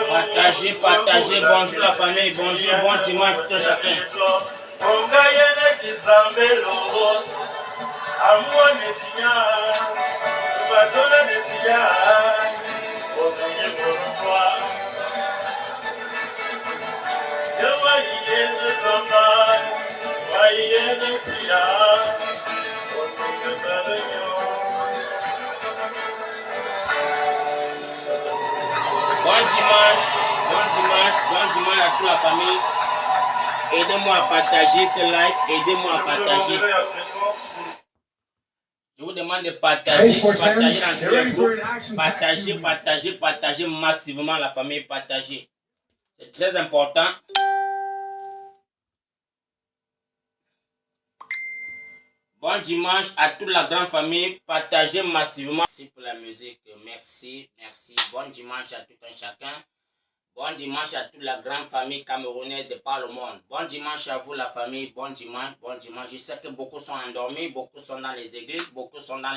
Partagez, partagez, bonjour la famille, bonjour, bon dimanche tout chacun. Bon dimanche à toute la famille. Aidez-moi à partager ce live, aidez-moi à partager. Je vous demande de partager, partager dans tous les groupes, partager massivement la famille, partager. C'est très important. Bon dimanche à toute la grande famille, partagez massivement. Merci pour la musique, merci. Bon dimanche à tout un chacun. Bon dimanche à toute la grande famille camerounaise de par le monde. Bon dimanche à vous la famille, bon dimanche. Je sais que beaucoup sont endormis, beaucoup sont dans les églises, beaucoup sont dans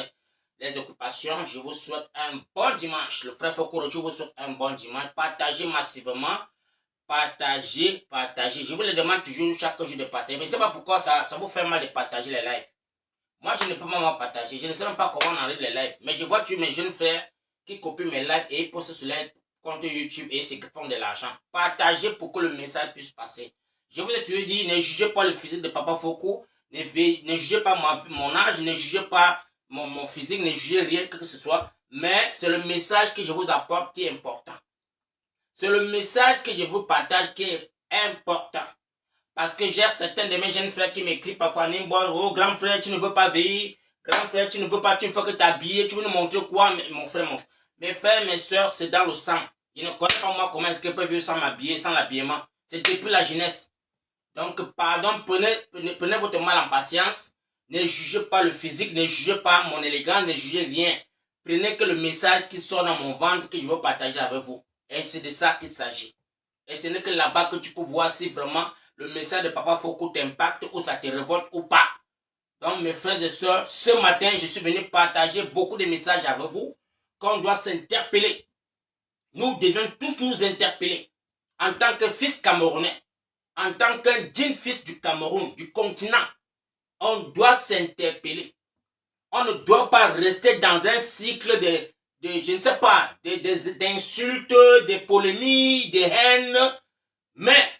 les occupations. Je vous souhaite un bon dimanche. Le frère Fokoro, je vous souhaite un bon dimanche. Partagez massivement. Partagez. Je vous le demande toujours chaque jour de partager. Mais je ne sais pas pourquoi ça vous fait mal de partager les lives. Moi, je ne peux pas partager. Je ne sais même pas comment on enregistre les lives. Mais je vois tous mes jeunes frères qui copient mes lives et ils postent sur les compte YouTube et ceux qui font de l'argent. Partagez pour que le message puisse passer. Je vous ai toujours dit, ne jugez pas le physique de Papa Foko, Ne jugez pas mon âge, ne jugez pas mon physique, ne jugez rien que ce soit. Mais c'est le message que je vous apporte qui est important. C'est le message que je vous partage qui est important. Parce que j'ai certains de mes jeunes frères qui m'écrivent parfois, oh grand frère, tu ne veux pas veiller. Grand frère, tu ne veux pas, tu ne fais que t'habiller, tu veux nous montrer quoi, mon frère, mes frères, mes soeurs, c'est dans le sang. Je ne connais pas moi comment est-ce que je peux vivre sans m'habiller, sans l'habillement. C'est depuis la jeunesse. Donc, pardon, prenez votre mal en patience. Ne jugez pas le physique, ne jugez pas mon élégance, ne jugez rien. Prenez que le message qui sort dans mon ventre que je veux partager avec vous. Et c'est de ça qu'il s'agit. Et ce n'est que là-bas que tu peux voir si vraiment le message de Papa Foko t'impacte ou ça te révolte ou pas. Donc, mes frères et sœurs, ce matin, je suis venu partager beaucoup de messages avec vous qu'on doit s'interpeller. Nous devons tous nous interpeller en tant que fils camerounais, en tant qu'un digne fils du Cameroun, du continent. On doit s'interpeller. On ne doit pas rester dans un cycle de je ne sais pas, d'insultes, de polémiques, de haine, mais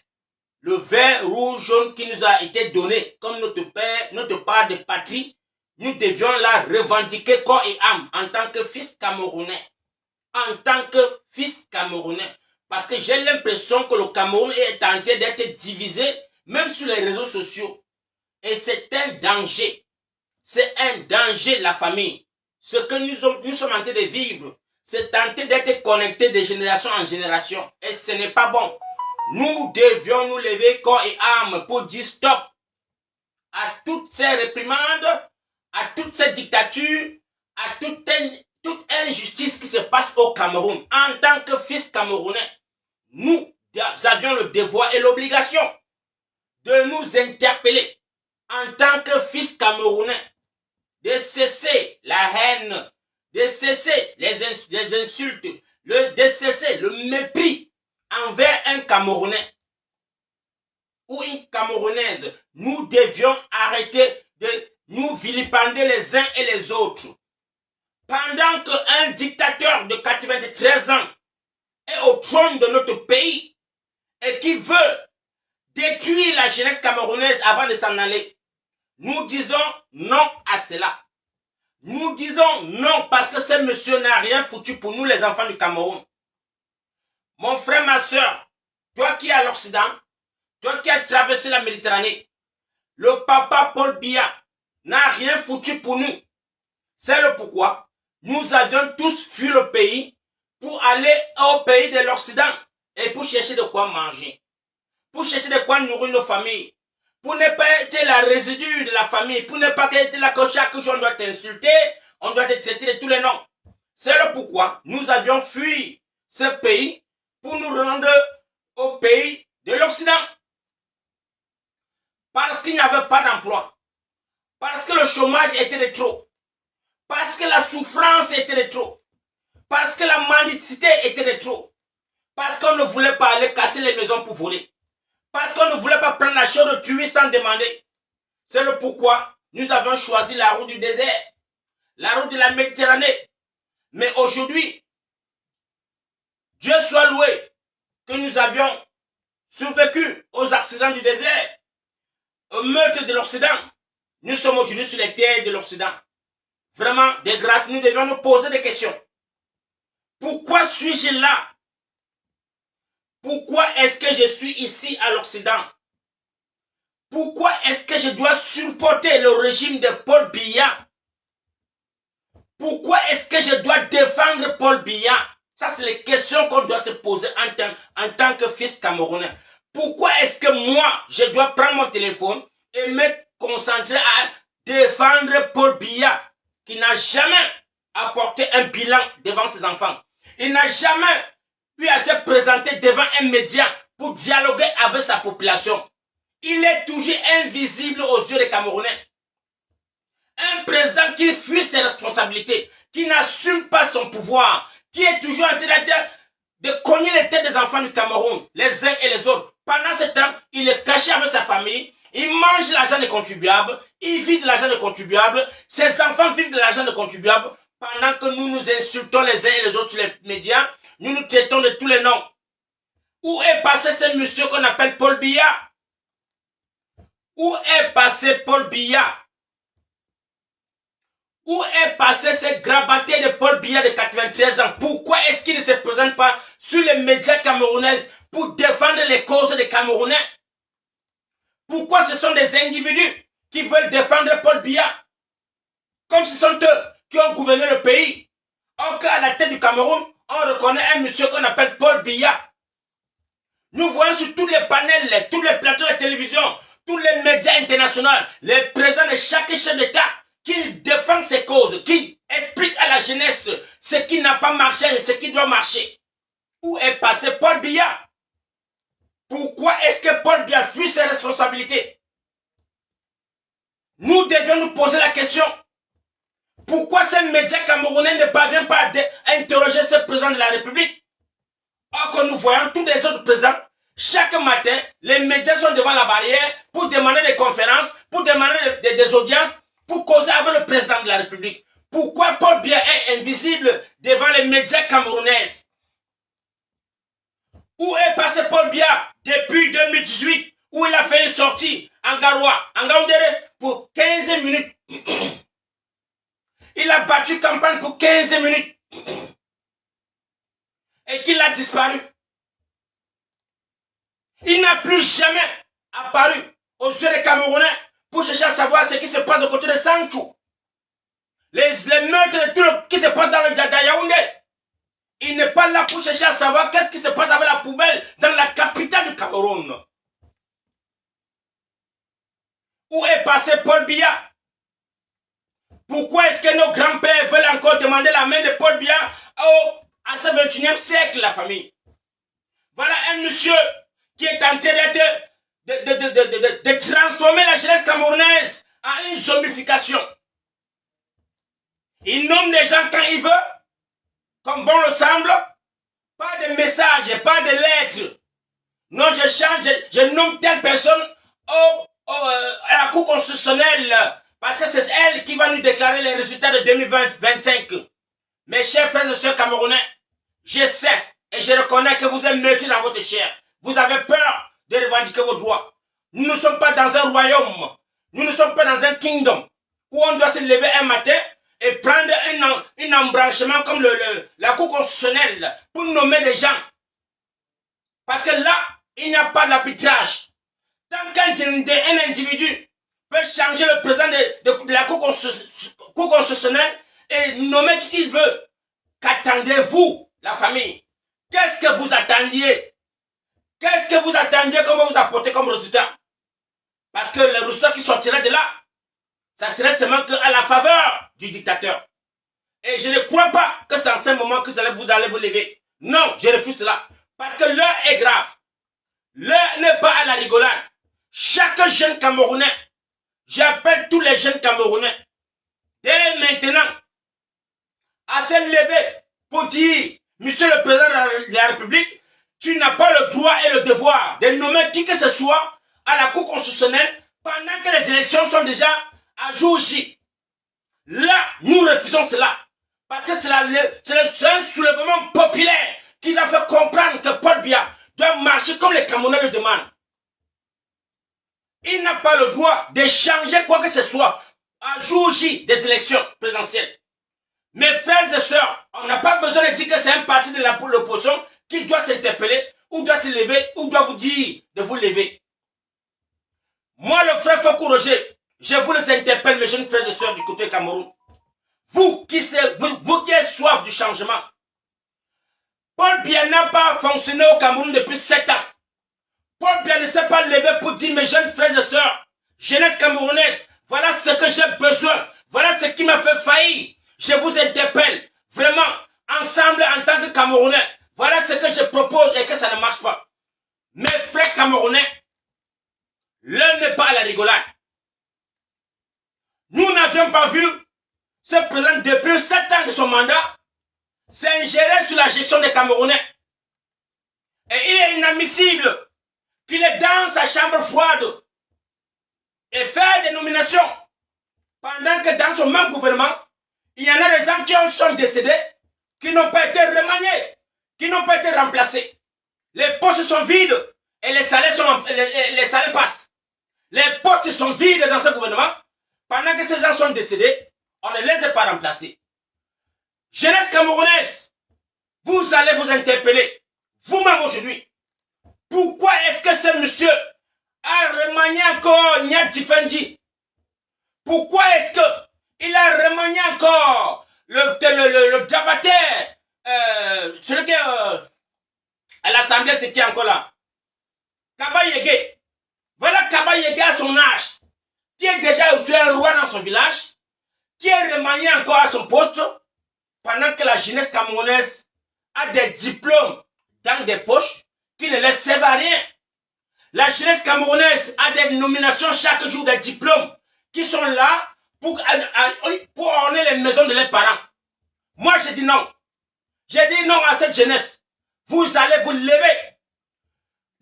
le vert, rouge, jaune qui nous a été donné comme notre père, notre part de patrie, nous devions la revendiquer corps et âme en tant que fils camerounais. En tant que fils camerounais. Parce que j'ai l'impression que le Cameroun est en train d'être divisé, même sur les réseaux sociaux. Et c'est un danger. C'est un danger, la famille. Ce que nous sommes en train de vivre, c'est tenter d'être connectés de génération en génération. Et ce n'est pas bon. Nous devions nous lever corps et âme pour dire stop à toutes ces réprimandes, à toutes ces dictatures, à toute injustice qui se passe au Cameroun. En tant que fils camerounais, nous avions le devoir et l'obligation de nous interpeller en tant que fils camerounais, de cesser la haine, de cesser les insultes, de cesser le mépris envers un Camerounais ou une Camerounaise. Nous devions arrêter de nous vilipender les uns et les autres. Pendant qu'un dictateur de 93 ans est au trône de notre pays et qui veut détruire la jeunesse camerounaise avant de s'en aller, nous disons non à cela. Nous disons non parce que ce monsieur n'a rien foutu pour nous les enfants du Cameroun. Mon frère, ma soeur, toi qui es à l'Occident, toi qui as traversé la Méditerranée, le papa Paul Biya n'a rien foutu pour nous. C'est le pourquoi nous avions tous fui le pays pour aller au pays de l'Occident et pour chercher de quoi manger, pour chercher de quoi nourrir nos familles, pour ne pas être la résidue de la famille, pour ne pas être là que chaque jour on doit t'insulter, on doit te traiter de tous les noms. C'est le pourquoi nous avions fui ce pays pour nous rendre au pays de l'Occident. Parce qu'il n'y avait pas d'emploi, parce que le chômage était de trop, parce que la souffrance était de trop, parce que la mendicité était de trop, parce qu'on ne voulait pas aller casser les maisons pour voler, parce qu'on ne voulait pas prendre la chose de tuer sans demander. C'est le pourquoi nous avons choisi la route du désert, la route de la Méditerranée. Mais aujourd'hui, Dieu soit loué que nous avions survécu aux accidents du désert, au meurtre de l'Occident. Nous sommes aujourd'hui sur les terres de l'Occident. Vraiment, de grâce, nous devons nous poser des questions. Pourquoi suis-je là? Pourquoi est-ce que je suis ici à l'Occident? Pourquoi est-ce que je dois supporter le régime de Paul Biya? Pourquoi est-ce que je dois défendre Paul Biya? Ça, c'est les questions qu'on doit se poser en tant que fils camerounais. Pourquoi est-ce que moi, je dois prendre mon téléphone et me concentrer à défendre Paul Biya, qui n'a jamais apporté un bilan devant ses enfants? Il n'a jamais eu à se présenter devant un média pour dialoguer avec sa population. Il est toujours invisible aux yeux des Camerounais. Un président qui fuit ses responsabilités, qui n'assume pas son pouvoir, qui est toujours en train de cogner les têtes des enfants du Cameroun, les uns et les autres. Pendant ce temps, il est caché avec sa famille, il mange l'argent des contribuables, il vit de l'argent des contribuables, ses enfants vivent de l'argent des contribuables, pendant que nous nous insultons les uns et les autres sur les médias, nous nous traitons de tous les noms. Où est passé ce monsieur qu'on appelle Paul Biya? Où est passé Paul Biya? Où est passé ce grabataire de Paul Biya de 93 ans? Pourquoi est-ce qu'il ne se présente pas sur les médias camerounais pour défendre les causes des Camerounais? Pourquoi ce sont des individus qui veulent défendre Paul Biya? Comme ce sont eux qui ont gouverné le pays. Or qu'à la tête du Cameroun, on reconnaît un monsieur qu'on appelle Paul Biya. Nous voyons sur tous les panels, tous les plateaux de télévision, tous les médias internationaux, les présidents de chaque chef d'État qui défendent ses causes, qui expliquent à la jeunesse ce qui n'a pas marché et ce qui doit marcher. Où est passé Paul Biya? Pourquoi est-ce que Paul Biya fuit ses responsabilités? Nous devions nous poser la question. Pourquoi ces médias camerounais ne parviennent pas à interroger ce président de la République? Or que nous voyons tous les autres présidents, chaque matin, les médias sont devant la barrière pour demander des conférences, pour demander des audiences, pour causer avec le président de la République. Pourquoi Paul Biya est invisible devant les médias camerounais? Où est passé Paul Biya depuis 2018, où il a fait une sortie en Garoua, en Gaoundéré, pour 15 minutes. Il a battu campagne pour 15 minutes. Et qu'il a disparu. Il n'a plus jamais apparu aux yeux des Camerounais pour chercher à savoir ce qui se passe de côté de Sanchou. Les meurtres de tout ce qui se passe dans le Yaoundé. Il n'est pas là pour chercher à savoir qu'est-ce qui se passe avec la poubelle dans la capitale du Cameroun. Où est passé Paul Biya? Pourquoi est-ce que nos grands-pères veulent encore demander la main de Paul Biya à ce 21e siècle, la famille? Voilà un monsieur qui est en train de transformer la jeunesse camerounaise en une zombification. Il nomme les gens quand il veut, comme bon le semble, pas de messages, pas de lettres. Non, je nomme telle personne à la Cour constitutionnelle, parce que c'est elle qui va nous déclarer les résultats de 2025. Mes chers frères et sœurs camerounais, je sais et je reconnais que vous êtes meurtris dans votre chair. Vous avez peur de revendiquer vos droits. Nous ne sommes pas dans un royaume. Nous ne sommes pas dans un kingdom où on doit se lever un matin et prendre un embranchement comme la Cour constitutionnelle pour nommer des gens. Parce que là, il n'y a pas d'arbitrage. Tant qu'un individu peut changer le président de la Cour constitutionnelle et nommer qui il veut, qu'attendez-vous, la famille? Qu'est-ce que vous attendiez? Qu'est-ce que vous attendiez qu'on va vous apporter comme résultat? Parce que le résultat qui sortirait de là, ça serait seulement à la faveur du dictateur. Et je ne crois pas que c'est en ce moment que vous allez vous lever. Non, je refuse cela. Parce que l'heure est grave. L'heure n'est pas à la rigolade. Chaque jeune Camerounais, j'appelle tous les jeunes Camerounais, dès maintenant, à se lever pour dire, Monsieur le Président de la République, tu n'as pas le droit et le devoir de nommer qui que ce soit à la Cour constitutionnelle pendant que les élections sont déjà à jour J. Là, nous refusons cela. Parce que c'est un soulèvement populaire qui doit faire comprendre que Paul Biya doit marcher comme les Camerounais le demandent. Il n'a pas le droit de changer quoi que ce soit à jour J des élections présidentielles. Mes frères et sœurs, on n'a pas besoin de dire que c'est un parti de l'opposition qui doit s'interpeller, ou doit se lever, ou doit vous dire de vous lever. Moi, le frère Fokou Roger, je vous les interpelle, mes jeunes frères et sœurs du côté Cameroun. Vous qui êtes soif du changement. Paul Biya n'a pas fonctionné au Cameroun depuis 7 ans. Paul Biya ne s'est pas levé pour dire, mes jeunes frères et sœurs, jeunesse camerounaise, voilà ce que j'ai besoin, voilà ce qui m'a fait faillir. Je vous interpelle, vraiment, ensemble en tant que Camerounais, voilà ce que je propose et que ça ne marche pas. Mes frères camerounais, l'heure n'est pas à la rigolade. Nous n'avions pas vu ce président depuis 7 ans de son mandat s'ingérer sur la gestion des Camerounais. Et il est inadmissible qu'il est dans sa chambre froide et faire des nominations pendant que dans son même gouvernement, il y en a des gens qui sont décédés, qui n'ont pas été remaniés, qui n'ont pas été remplacés. Les postes sont vides et les salaires passent. Les postes sont vides dans ce gouvernement. Pendant que ces gens sont décédés, on ne les a pas remplacés. Jeunesse camerounaise, vous allez vous interpeller, vous-même aujourd'hui. Pourquoi est-ce que ce monsieur a remanié encore Nyati Fendi? Pourquoi est-ce qu'il a remanié encore le Diabaté, celui qui à l'Assemblée, c'était encore là? Kaba Yege. Voilà Kaba Yege à son âge, qui est déjà aussi un roi dans son village, qui est remanié encore à son poste, pendant que la jeunesse camerounaise a des diplômes dans des poches qui ne les servent à rien. La jeunesse camerounaise a des nominations chaque jour, des diplômes qui sont là pour orner les maisons de leurs parents. Moi, je dis non. J'ai dit non à cette jeunesse. Vous allez vous lever.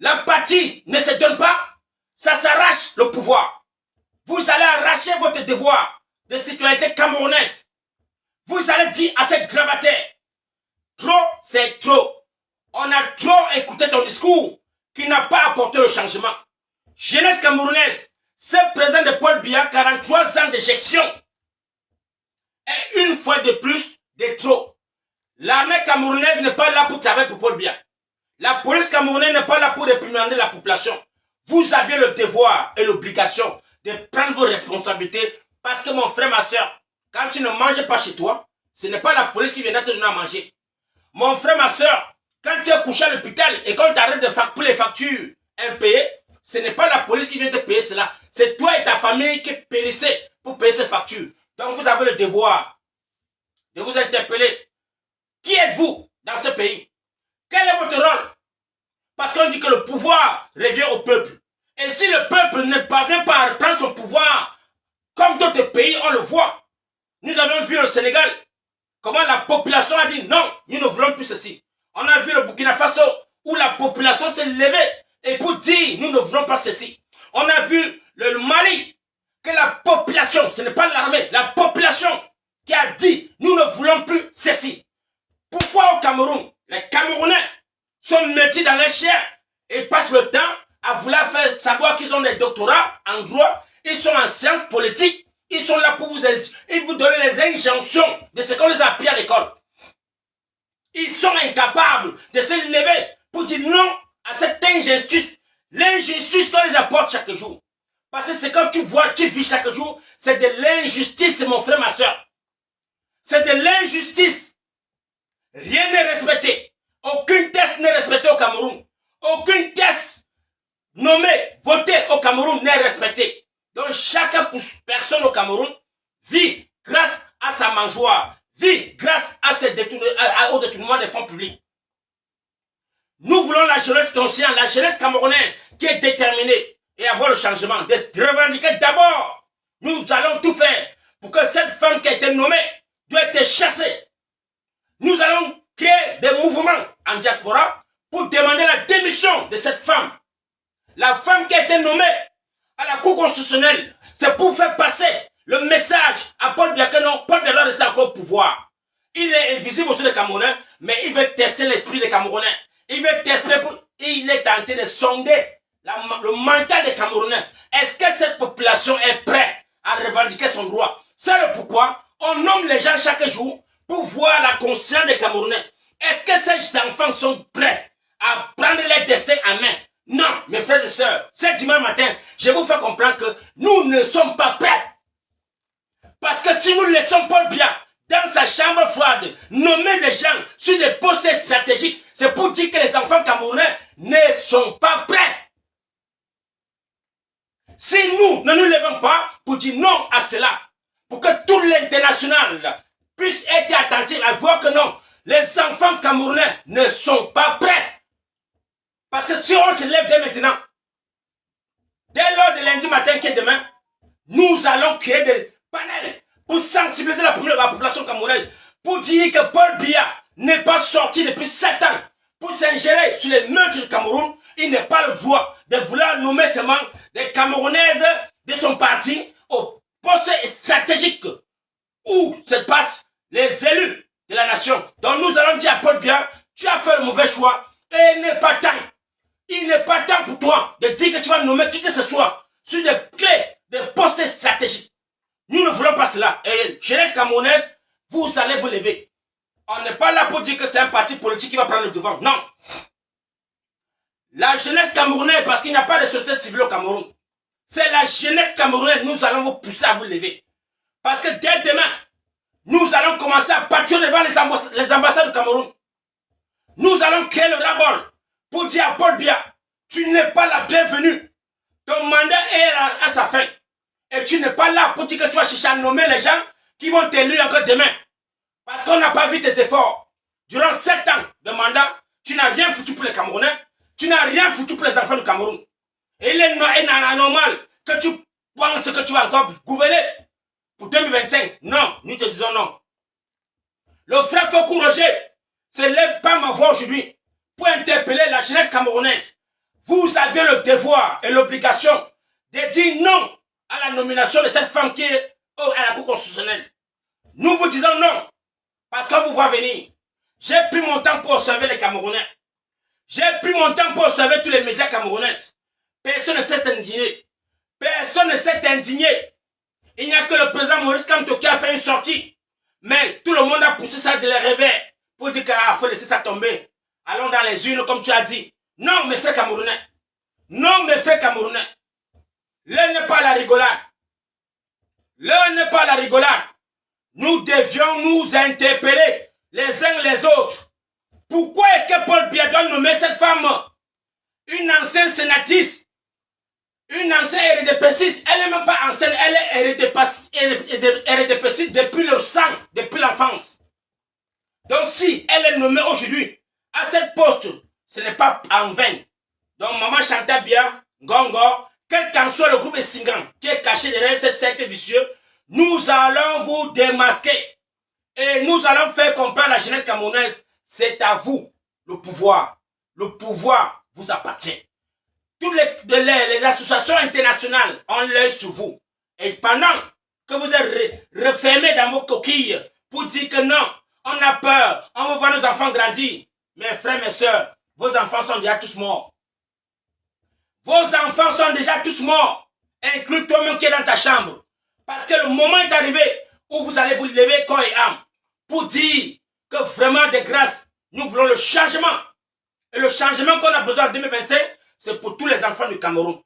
La partie ne se donne pas, ça s'arrache le pouvoir. Vous allez arracher votre devoir de citoyenneté camerounaise. Vous allez dire à cette gravataire, trop, c'est trop. On a trop écouté ton discours qui n'a pas apporté le changement. Jeunesse camerounaise, ce président de Paul Biya, 43 ans d'éjection, est une fois de plus de trop. L'armée camerounaise n'est pas là pour travailler pour Paul Biya. La police camerounaise n'est pas là pour réprimander la population. Vous avez le devoir et l'obligation de prendre vos responsabilités parce que mon frère, ma soeur, quand tu ne manges pas chez toi, ce n'est pas la police qui viendra te donner à manger. Mon frère, ma soeur, quand tu es couché à l'hôpital et qu'on t'arrête pour les factures impayées, ce n'est pas la police qui vient te payer cela. C'est toi et ta famille qui périssez pour payer ces factures. Donc vous avez le devoir de vous interpeller. Qui êtes-vous dans ce pays? Quel est votre rôle? Parce qu'on dit que le pouvoir revient au peuple. Et si le peuple ne parvient pas à reprendre son pouvoir, comme d'autres pays, on le voit. Nous avons vu au Sénégal comment la population a dit non, nous ne voulons plus ceci. On a vu le Burkina Faso où la population s'est levée et pour dire nous ne voulons pas ceci. On a vu le Mali que la population, ce n'est pas l'armée, la population qui a dit nous ne voulons plus ceci. Pourquoi au Cameroun, les Camerounais sont mettis dans les chairs et passent le temps à vouloir faire savoir qu'ils ont des doctorats en droit, ils sont en sciences politiques, ils sont là pour vous donner les injonctions de ce qu'on les a appris à l'école. Ils sont incapables de se lever pour dire non à cette injustice, l'injustice qu'on les apporte chaque jour. Parce que c'est quand tu vois, tu vis chaque jour, c'est de l'injustice, mon frère, ma soeur. C'est de l'injustice. Rien n'est respecté. Aucun test n'est respecté au Cameroun. Aucun test nommé, voté au Cameroun n'est respecté. Donc chaque personne au Cameroun vit grâce à sa mangeoire, vit grâce à au détournement des fonds publics. Nous voulons la jeunesse consciente, la jeunesse camerounaise qui est déterminée et avoir le changement, de revendiquer d'abord. Nous allons tout faire pour que cette femme qui a été nommée doit être chassée. Nous allons créer des mouvements en diaspora pour demander la démission de cette femme. La femme qui a été nommée à la Cour constitutionnelle, c'est pour faire passer le message à Paul Biya que non, Paul Biya doit rester encore au pouvoir. Il est invisible aux yeux des Camerounais, mais il veut tester l'esprit des Camerounais. Il veut tester, il est tenté de sonder le mental des Camerounais. Est-ce que cette population est prête à revendiquer son droit? C'est le pourquoi on nomme les gens chaque jour pour voir la conscience des Camerounais. Est-ce que ces enfants sont prêts à prendre leur destin en main? Non, mes frères et sœurs, ce dimanche matin, je vous fais comprendre que nous ne sommes pas prêts. Parce que si nous laissons Paul Biya dans sa chambre froide, nommer des gens sur des postes stratégiques, c'est pour dire que les enfants camerounais ne sont pas prêts. Si nous ne nous levons pas pour dire non à cela, pour que tout l'international puisse être attentif à voir que non, les enfants camerounais ne sont pas prêts. Parce que si on se lève dès maintenant, dès lors de lundi matin qui est demain, nous allons créer des panels pour sensibiliser la population camerounaise, pour dire que Paul Biya n'est pas sorti depuis 7 ans pour s'ingérer sur les meurtres du Cameroun. Il n'a pas le droit de vouloir nommer seulement des Camerounaises de son parti au poste stratégique où se passent les élus de la nation. Donc nous allons dire à Paul Biya, tu as fait le mauvais choix et il n'est pas temps. Il n'est pas temps pour toi de dire que tu vas nommer qui que ce soit sur des clés, des postes stratégiques. Nous ne voulons pas cela. Et jeunesse camerounaise, vous allez vous lever. On n'est pas là pour dire que c'est un parti politique qui va prendre le devant. Non. La jeunesse camerounaise, parce qu'il n'y a pas de société civile au Cameroun. C'est la jeunesse camerounaise, nous allons vous pousser à vous lever. Parce que dès demain, nous allons commencer à partir devant les ambassades du Cameroun. Nous allons créer le ras-bol pour dire à Paul Biya, tu n'es pas la bienvenue. Ton mandat est à sa fin. Et tu n'es pas là pour dire que tu vas chercher à nommer les gens qui vont t'élire encore demain. Parce qu'on n'a pas vu tes efforts. Durant 7 ans de mandat, tu n'as rien foutu pour les Camerounais. Tu n'as rien foutu pour les enfants du Cameroun. Et il est anormal que tu penses que tu vas encore gouverner pour 2025. Non, nous te disons non. Le frère Fokou Roger se lève pas ma voix aujourd'hui pour interpeller la jeunesse camerounaise. Vous avez le devoir et l'obligation de dire non à la nomination de cette femme qui est à la Cour constitutionnelle. Nous vous disons non, parce qu'on vous voit venir. J'ai pris mon temps pour observer les Camerounais. J'ai pris mon temps pour observer tous les médias camerounais. Personne ne s'est indigné. Personne ne s'est indigné. Il n'y a que le président Maurice Kamto qui a fait une sortie. Mais tout le monde a poussé ça de les revers pour dire qu'il faut laisser ça tomber. Allons dans les urnes comme tu as dit. Non, mes frères camerounais. Non, mes frères camerounais. L'heure n'est pas la rigolade. L'heure n'est pas la rigolade. Nous devions nous interpeller les uns les autres. Pourquoi est-ce que Paul Biya doit nommer cette femme? Une ancienne sénatrice, une ancienne RDPiste, elle n'est même pas ancienne, elle est RDPiste depuis le sang, depuis l'enfance. Donc si elle est nommée aujourd'hui à cette poste, ce n'est pas en vain. Donc Maman Chantal Biya, Ngongo, quel qu'en soit le groupe Essingan qui est caché derrière cette secte vicieuse, nous allons vous démasquer. Et nous allons faire comprendre à la jeunesse camerounaise, c'est à vous le pouvoir. Le pouvoir vous appartient. Toutes les associations internationales ont l'œil sur vous. Et pendant que vous êtes refermés dans vos coquilles pour dire que non, on a peur, on veut voir nos enfants grandir. Mes frères, mes soeurs, vos enfants sont déjà tous morts. Vos enfants sont déjà tous morts. Inclus toi-même qui es dans ta chambre. Parce que le moment est arrivé où vous allez vous lever corps et âme pour dire que vraiment de grâce, nous voulons le changement. Et le changement qu'on a besoin en 2025, c'est pour tous les enfants du Cameroun.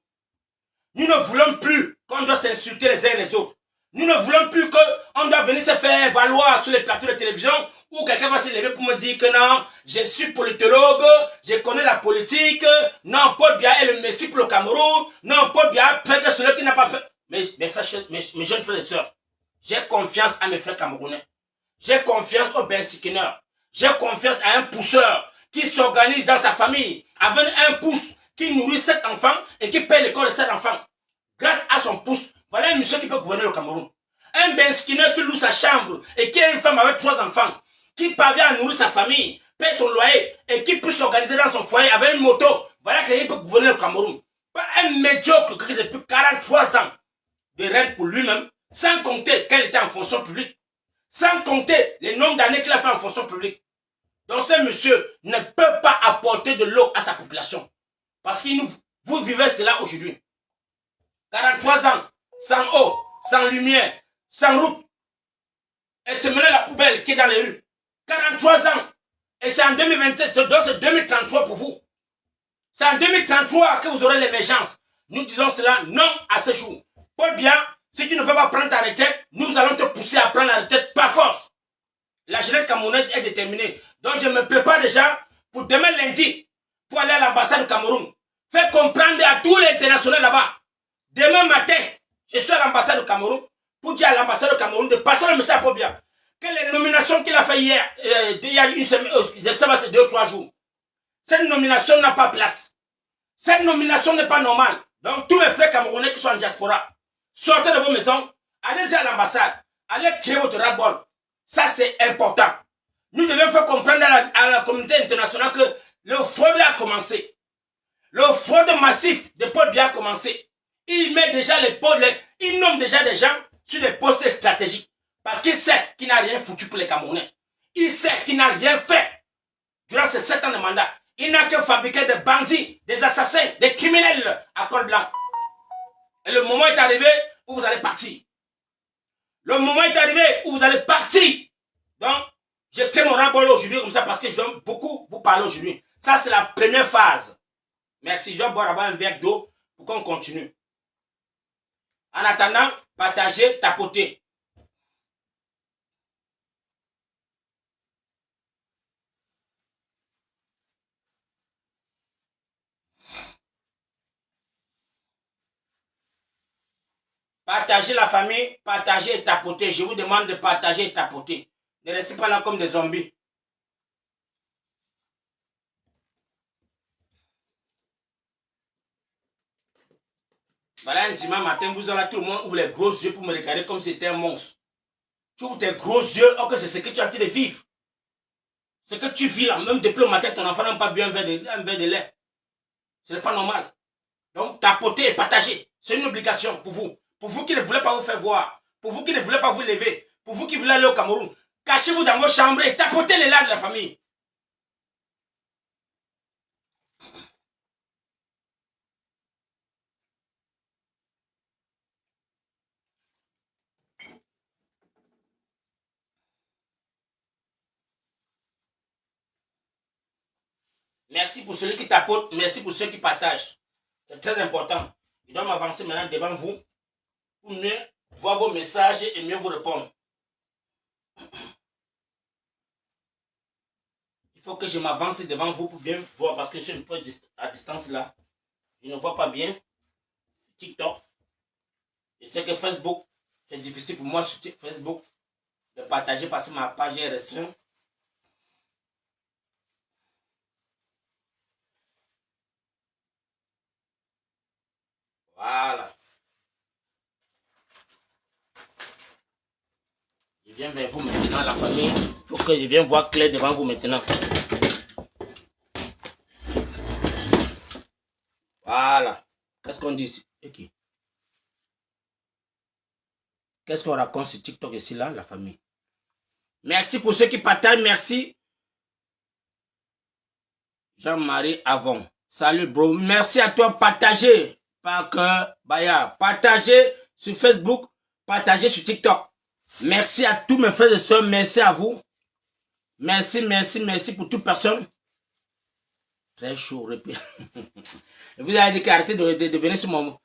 Nous ne voulons plus qu'on doit s'insulter les uns les autres. Nous ne voulons plus qu'on doit venir se faire valoir sur les plateaux de télévision où quelqu'un va se lever pour me dire que non, je suis politologue, je connais la politique, non, Paul Biya est le messie pour le Cameroun, non, Paul Biya fait que celui qui n'a pas fait. Mes jeunes frères et sœurs, j'ai confiance à mes frères camerounais. J'ai confiance au bensikineur. J'ai confiance à un pousseur qui s'organise dans sa famille avec un pouce qui nourrit 7 enfants et qui paye l'école de 7 enfants. Grâce à son pouce, voilà un monsieur qui peut gouverner le Cameroun. Un bensikineur qui loue sa chambre et qui a une femme avec 3 enfants, qui parvient à nourrir sa famille, paye son loyer et qui peut s'organiser dans son foyer avec une moto. Voilà quelqu'un qui peut gouverner le Cameroun. Pas un médiocre qui depuis 43 ans de règne pour lui-même, sans compter qu'elle était en fonction publique, sans compter les nombres d'années qu'il a fait en fonction publique. Donc ce monsieur ne peut pas apporter de l'eau à sa population. Parce que vous vivez cela aujourd'hui. 43 ans, sans eau, sans lumière, sans route. Et c'est maintenant la poubelle qui est dans les rues. 43 ans. Et c'est en 2027, donc c'est 2033 pour vous. C'est en 2033 que vous aurez l'émergence. Nous disons cela non à ce jour. Paul Biya, si tu ne veux pas prendre ta retraite, nous allons te pousser à prendre la retraite par force. La jeunesse camerounaise est déterminée. Donc je me prépare déjà pour demain lundi, pour aller à l'ambassade du Cameroun. Faire comprendre à tous les internationaux là-bas. Demain matin, je suis à l'ambassade du Cameroun pour dire à l'ambassade du Cameroun de passer le message à Paul Biya. Que les nominations qu'il a fait hier, il y a une semaine, ça va c'est 2 ou 3 jours. Cette nomination n'a pas place. Cette nomination n'est pas normale. Donc tous mes frères camerounais qui sont en diaspora, sortez de vos maisons, allez à l'ambassade, allez créer votre ras-bol. Ça c'est important. Nous devons faire comprendre à la communauté internationale que le fraude a commencé. Le fraude massif de Paul Biya a commencé. Il met déjà il nomme déjà des gens sur des postes stratégiques. Parce qu'il sait qu'il n'a rien foutu pour les Camerounais. Il sait qu'il n'a rien fait durant ces 7 ans de mandat. Il n'a que fabriqué des bandits, des assassins, des criminels à col blanc. Et le moment est arrivé où vous allez partir. Le moment est arrivé où vous allez partir. Donc, j'ai créé mon rang aujourd'hui comme ça parce que je vais beaucoup vous parler aujourd'hui. Ça, c'est la première phase. Merci. Je vais boire d'abord un verre d'eau pour qu'on continue. En attendant, partagez, tapotez. Partagez la famille, partagez et tapotez. Je vous demande de partager et tapoter. Ne restez pas là comme des zombies. Voilà, un dimanche matin, vous aurez tout le monde ouvre les gros yeux pour me regarder comme si c'était un monstre. Tu ouvres tes gros yeux, ok, c'est ce que tu es en train de vivre. Ce que tu vis là, même depuis le matin, ton enfant n'a pas bu un verre de lait. Ce n'est pas normal. Donc, tapotez et partagez. C'est une obligation pour vous. Pour vous qui ne voulez pas vous faire voir. Pour vous qui ne voulez pas vous lever. Pour vous qui voulez aller au Cameroun. Cachez-vous dans vos chambres et tapotez les larmes de la famille. Merci pour celui qui tapote. Merci pour ceux qui partagent. C'est très important. Je dois m'avancer maintenant devant vous pour mieux voir vos messages et mieux vous répondre. Il faut que je m'avance devant vous pour bien voir parce que je suis un peu à distance là. Je ne vois pas bien. TikTok. Je sais que Facebook, c'est difficile pour moi sur Facebook de partager parce que ma page est restreinte. Voilà. Je viens vers vous maintenant, la famille. Il faut que je vienne voir clair devant vous maintenant. Voilà. Qu'est-ce qu'on dit ici? Okay. Qu'est-ce qu'on raconte sur TikTok ici, là, la famille? Merci pour ceux qui partagent. Merci. Jean-Marie Avon. Salut, bro. Merci à toi. Partagez. Parker Baya. Partagez sur Facebook. Partagez sur TikTok. Merci à tous mes frères et sœurs. Merci à vous. Merci, merci, merci pour toute personne. Très chaud. Vous avez dit qu'arrêtez de venir sur mon...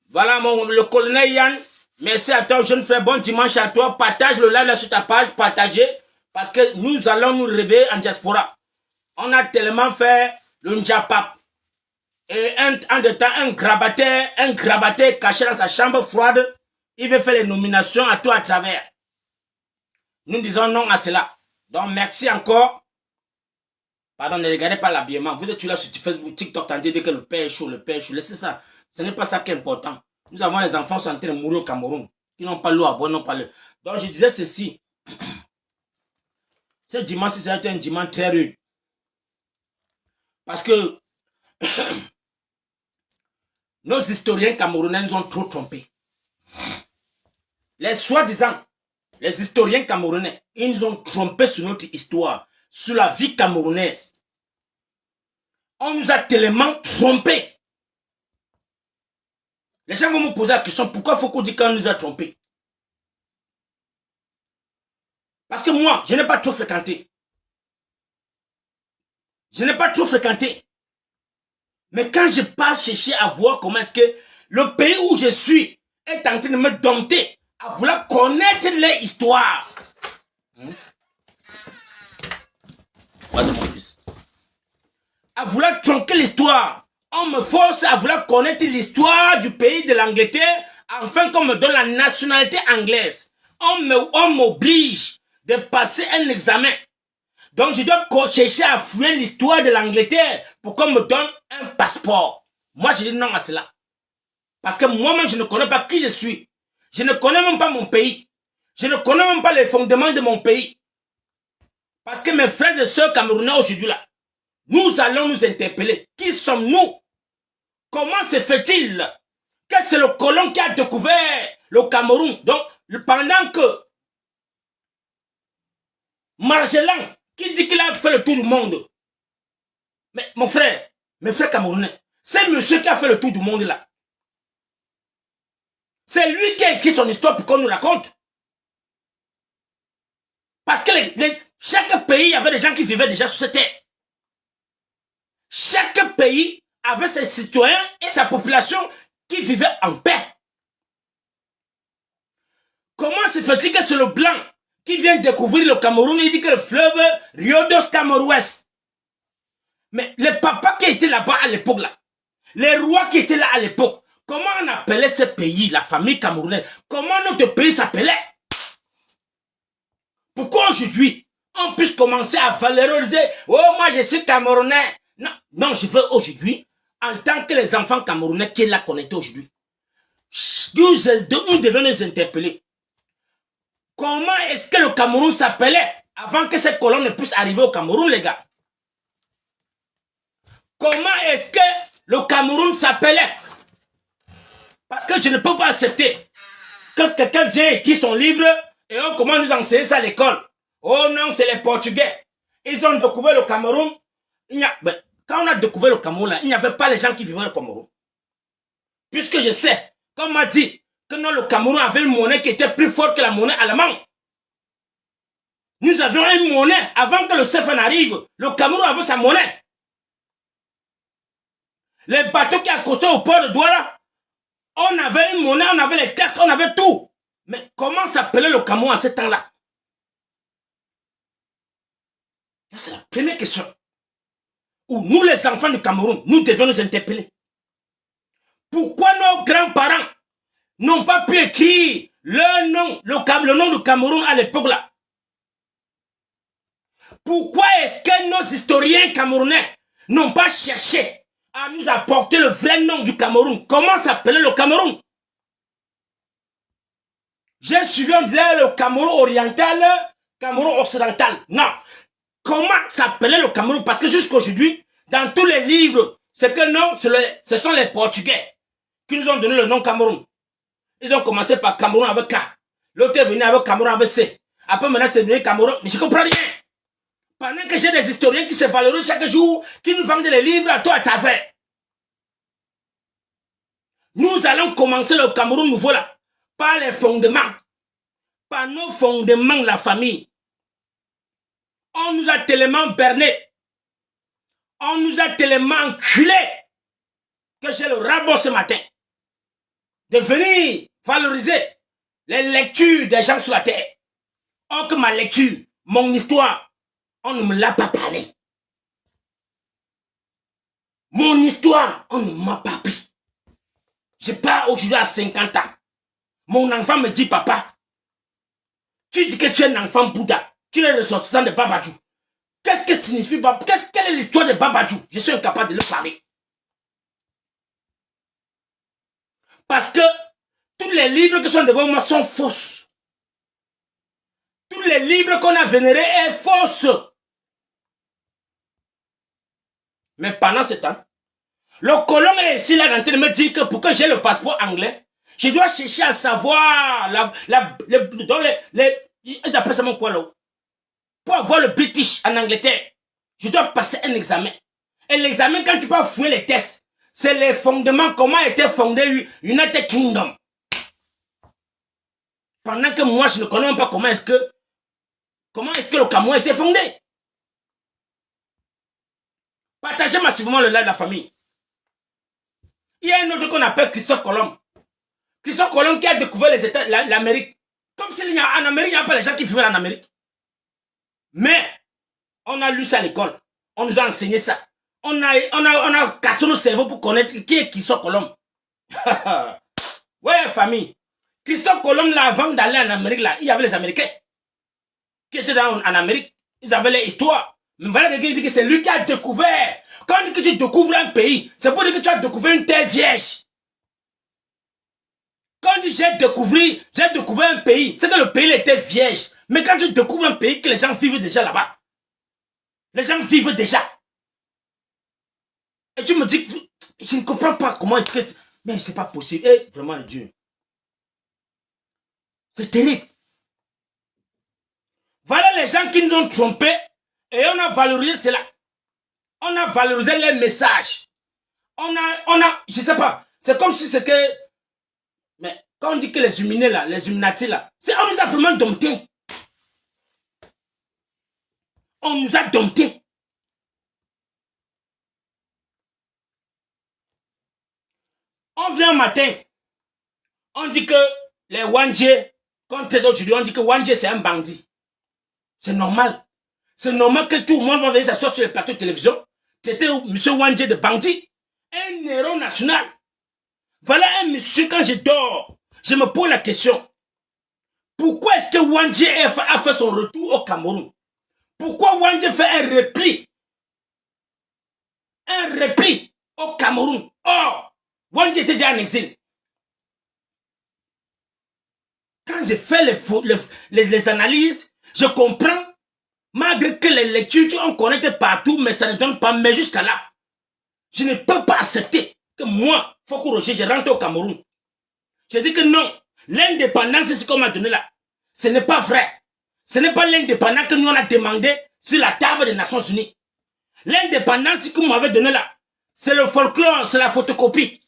Voilà, le colonel Yann. Merci à toi, jeune frère. Bon dimanche à toi. Partage le live là sur ta page. Partagez. Parce que nous allons nous réveiller en diaspora. On a tellement fait le Njapap. Et en de temps, un grabataire caché dans sa chambre froide. Il veut faire les nominations à tout à travers. Nous disons non à cela. Donc, merci encore. Pardon, ne regardez pas l'habillement. Vous êtes là sur Facebook, TikTok, tentez de dire que le père est chaud, le père est chaud. Laissez ça. Ce n'est pas ça qui est important. Nous avons les enfants qui sont en train de mourir au Cameroun. Qui n'ont pas l'eau à boire, n'ont pas l'eau. Donc, je disais ceci. Ce dimanche, c'est un dimanche très rude. Parce que nos historiens camerounais nous ont trop trompés. Les soi-disant, les historiens camerounais, ils nous ont trompés sur notre histoire, sur la vie camerounaise. On nous a tellement trompés. Les gens vont me poser la question, pourquoi faut qu'on dise qu'on nous a trompés? Parce que moi, je n'ai pas trop fréquenté. Je n'ai pas trop fréquenté. Mais quand je pars chercher à voir comment est-ce que le pays où je suis est en train de me dompter à vouloir connaître leur histoire. Vas-y mon fils. À vouloir tronquer l'histoire. On me force à vouloir connaître l'histoire du pays de l'Angleterre afin qu'on me donne la nationalité anglaise. On m'oblige de passer un examen. Donc je dois chercher à fouiller l'histoire de l'Angleterre pour qu'on me donne un passeport. Moi je dis non à cela. Parce que moi-même je ne connais pas qui je suis. Je ne connais même pas mon pays. Je ne connais même pas les fondements de mon pays. Parce que mes frères et sœurs camerounais aujourd'hui là, nous allons nous interpeller. Qui sommes-nous? Comment se fait-il que c'est le colon qui a découvert le Cameroun? Donc pendant que Magellan qui dit qu'il a fait le tour du monde. Mais mon frère, mes frères camerounais, c'est monsieur qui a fait le tour du monde là. C'est lui qui a écrit son histoire pour qu'on nous raconte. Parce que chaque pays avait des gens qui vivaient déjà sur cette terre. Chaque pays avait ses citoyens et sa population qui vivaient en paix. Comment se fait-il que c'est le blanc qui vient découvrir le Cameroun et il dit que le fleuve Rio dos Cameroes? Mais les papas qui étaient là-bas à l'époque là, les rois qui étaient là à l'époque, comment on appelait ce pays, la famille camerounaise? Comment notre pays s'appelait? Pourquoi aujourd'hui on puisse commencer à valoriser? Oh, moi je suis camerounais. Non, non, je veux aujourd'hui, en tant que les enfants camerounais qui est là connectés aujourd'hui, nous devons nous interpeller. Comment est-ce que le Cameroun s'appelait avant que ces colons ne puissent arriver au Cameroun, les gars? Comment est-ce que le Cameroun s'appelait? Parce que je ne peux pas accepter que quelqu'un vienne écrire son livre et on commence à nous enseigner ça à l'école. Oh non, c'est les Portugais. Ils ont découvert le Cameroun. Quand on a découvert le Cameroun, là, il n'y avait pas les gens qui vivaient au Cameroun. Puisque je sais, comme on m'a dit, que non, le Cameroun avait une monnaie qui était plus forte que la monnaie allemande. Nous avions une monnaie avant que le CFA n'arrive. Le Cameroun avait sa monnaie. Les bateaux qui accostaient au port de Douala, on avait une monnaie, on avait les caisses, on avait tout. Mais comment s'appelait le Cameroun à ce temps-là? C'est la première question. Où nous, les enfants du Cameroun, nous devions nous interpeller. Pourquoi nos grands-parents n'ont pas pu écrire le nom du Cameroun à l'époque là? Pourquoi est-ce que nos historiens camerounais n'ont pas cherché à nous apporter le vrai nom du Cameroun? Comment s'appelait le Cameroun? J'ai suivi, on disait le Cameroun oriental, Cameroun occidental. Non. Comment s'appelait le Cameroun? Parce que jusqu'à aujourd'hui, dans tous les livres, c'est que non, ce sont les Portugais qui nous ont donné le nom Cameroun. Ils ont commencé par Cameroun avec K. L'autre est venu avec Cameroun avec C. Après maintenant c'est devenu Cameroun. Mais je ne comprends rien. Pendant que j'ai des historiens qui se valorisent chaque jour, qui nous vendent les livres à toi à ta frère. Nous allons commencer le Cameroun nouveau là. Par les fondements. Par nos fondements, la famille. On nous a tellement berné. On nous a tellement enculés que j'ai le rabot ce matin de venir valoriser les lectures des gens sur la terre. Or que ma lecture, mon histoire, on ne me l'a pas parlé. Mon histoire, on ne m'a pas pris. Je pars aujourd'hui à 50 ans. Mon enfant me dit, papa, tu dis que tu es un enfant Bouddha, tu es ressortissant de Babadjou. Qu'est-ce que signifie Babadjou? Quelle est l'histoire de Babadjou? Je suis incapable de le parler. Parce que tous les livres qui sont devant moi sont fausses. Tous les livres qu'on a vénérés sont fausses. Mais pendant ce temps, le colon est ici là en train de me dire que pour que j'ai le passeport anglais, je dois chercher à savoir ils appellent ça mon quoi là? Pour avoir le British en Angleterre, je dois passer un examen. Et l'examen, quand tu peux fouiller les tests, c'est les fondements, comment était fondé United Kingdom. Pendant que moi, je ne connais même pas comment est-ce que le Cameroun a été fondé. Partagez massivement le live de la famille. Il y a un autre qu'on appelle Christophe Colomb. Christophe Colomb qui a découvert les États, l'Amérique. Comme s'il y a en Amérique, il n'y a pas les gens qui vivaient en Amérique. Mais, on a lu ça à l'école. On nous a enseigné ça. On a cassé nos cerveaux pour connaître qui est Christophe Colomb. Ouais, famille. Christophe Colomb, là, avant d'aller en Amérique, là, il y avait les Américains qui étaient en Amérique. Ils avaient les histoires. Mais voilà quelqu'un qui dit que c'est lui qui a découvert. Quand on dit que tu découvres un pays, c'est pour dire que tu as découvert une terre vierge. Quand on dit j'ai découvert un pays, c'est que le pays était vierge. Mais quand tu découvres un pays que les gens vivent déjà là-bas, les gens vivent déjà. Et tu me dis que je ne comprends pas comment est-ce que... Mais c'est pas possible. Et vraiment, Dieu. C'est terrible. Voilà les gens qui nous ont trompés et on a valorisé cela. On a valorisé les messages. Je sais pas. C'est comme si c'est que... Mais Quand on dit que les Illuminés là, les Illuminati là, on nous a vraiment domptés. On nous a domptés. On vient un matin, on dit que les Wandje, quand aujourd'hui, on dit que Wandje c'est un bandit. C'est normal. C'est normal que tout le monde va venir s'asseoir sur les plateaux de télévision. C'était M. Wandje de bandit. Un héros national. Voilà un monsieur, quand je dors, je me pose la question. Pourquoi est-ce que Wandje a fait son retour au Cameroun? Pourquoi Wandje fait un repli? Un repli au Cameroun. Or, Wandje était déjà en exil. Quand je fais les analyses, je comprends, malgré que les lectures, on connaît partout, mais ça ne donne pas, mais jusqu'à là, je ne peux pas accepter que moi, Foko Roger, je rentre au Cameroun. Je dis que non, l'indépendance, c'est ce qu'on m'a donné là. Ce n'est pas vrai. Ce n'est pas l'indépendance que nous on a demandé sur la table des Nations Unies. L'indépendance que vous m'avez donné là, c'est le folklore, c'est la photocopie.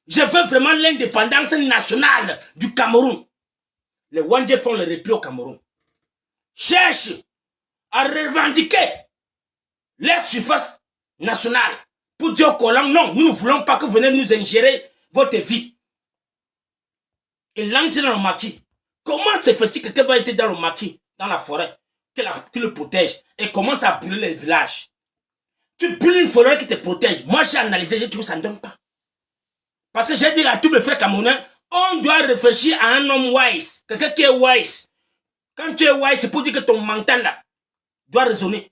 Je veux vraiment l'indépendance nationale du Cameroun. Les Wandje font le repli au Cameroun. Cherchent à revendiquer leur surface nationale pour dire aux colons, non, nous ne voulons pas que vous venez nous ingérer votre vie. Il entre dans le maquis. Comment se fait-il que quelqu'un va être dans le maquis, dans la forêt, qui le protège et commence à brûler les villages? Tu brûles une forêt qui te protège. Moi, j'ai analysé, j'ai trouvé que ça ne donne pas. Parce que j'ai dit à tous mes frères camerounais, on doit réfléchir à un homme wise, quelqu'un qui est wise. Quand tu es wise, c'est pour dire que ton mental là doit raisonner.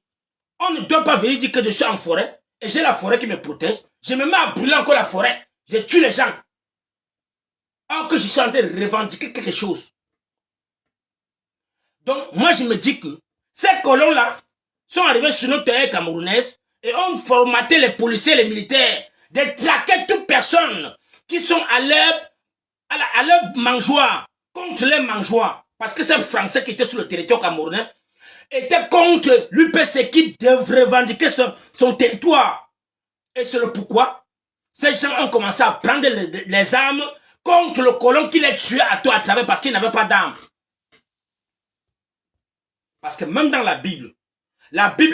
On ne doit pas venir dire que je suis en forêt et j'ai la forêt qui me protège. Je me mets à brûler encore la forêt. Je tue les gens. Alors que je suis en train de revendiquer quelque chose. Donc, moi, je me dis que ces colons-là sont arrivés sur notre terre camerounaise et ont formaté les policiers et les militaires de traquer toute personne qui sont à leur mangeoire, contre les mangeoires. Parce que ces Français qui étaient sur le territoire camerounais étaient contre l'UPC qui devrait revendiquer son territoire. Et c'est le pourquoi ces gens ont commencé à prendre les armes contre le colon qui les tuait à tout à travers parce qu'il n'avait pas d'armes. Parce que même dans la Bible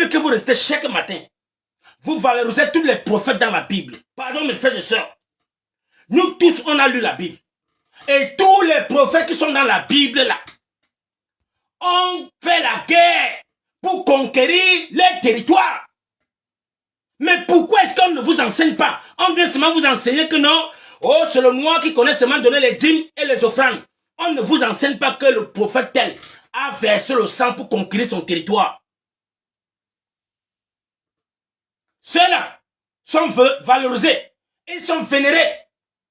que vous restez chaque matin, vous valorisez tous les prophètes dans la Bible. Pardon mes frères et sœurs. Nous tous, on a lu la Bible. Et tous les prophètes qui sont dans la Bible là, ont fait la guerre pour conquérir les territoires. Mais pourquoi est-ce qu'on ne vous enseigne pas? On vient seulement vous enseigner que non, oh, c'est le noir qui connaît seulement donner les dîmes et les offrandes. On ne vous enseigne pas que le prophète tel a versé le sang pour conquérir son territoire. Ceux-là sont valorisés et sont vénérés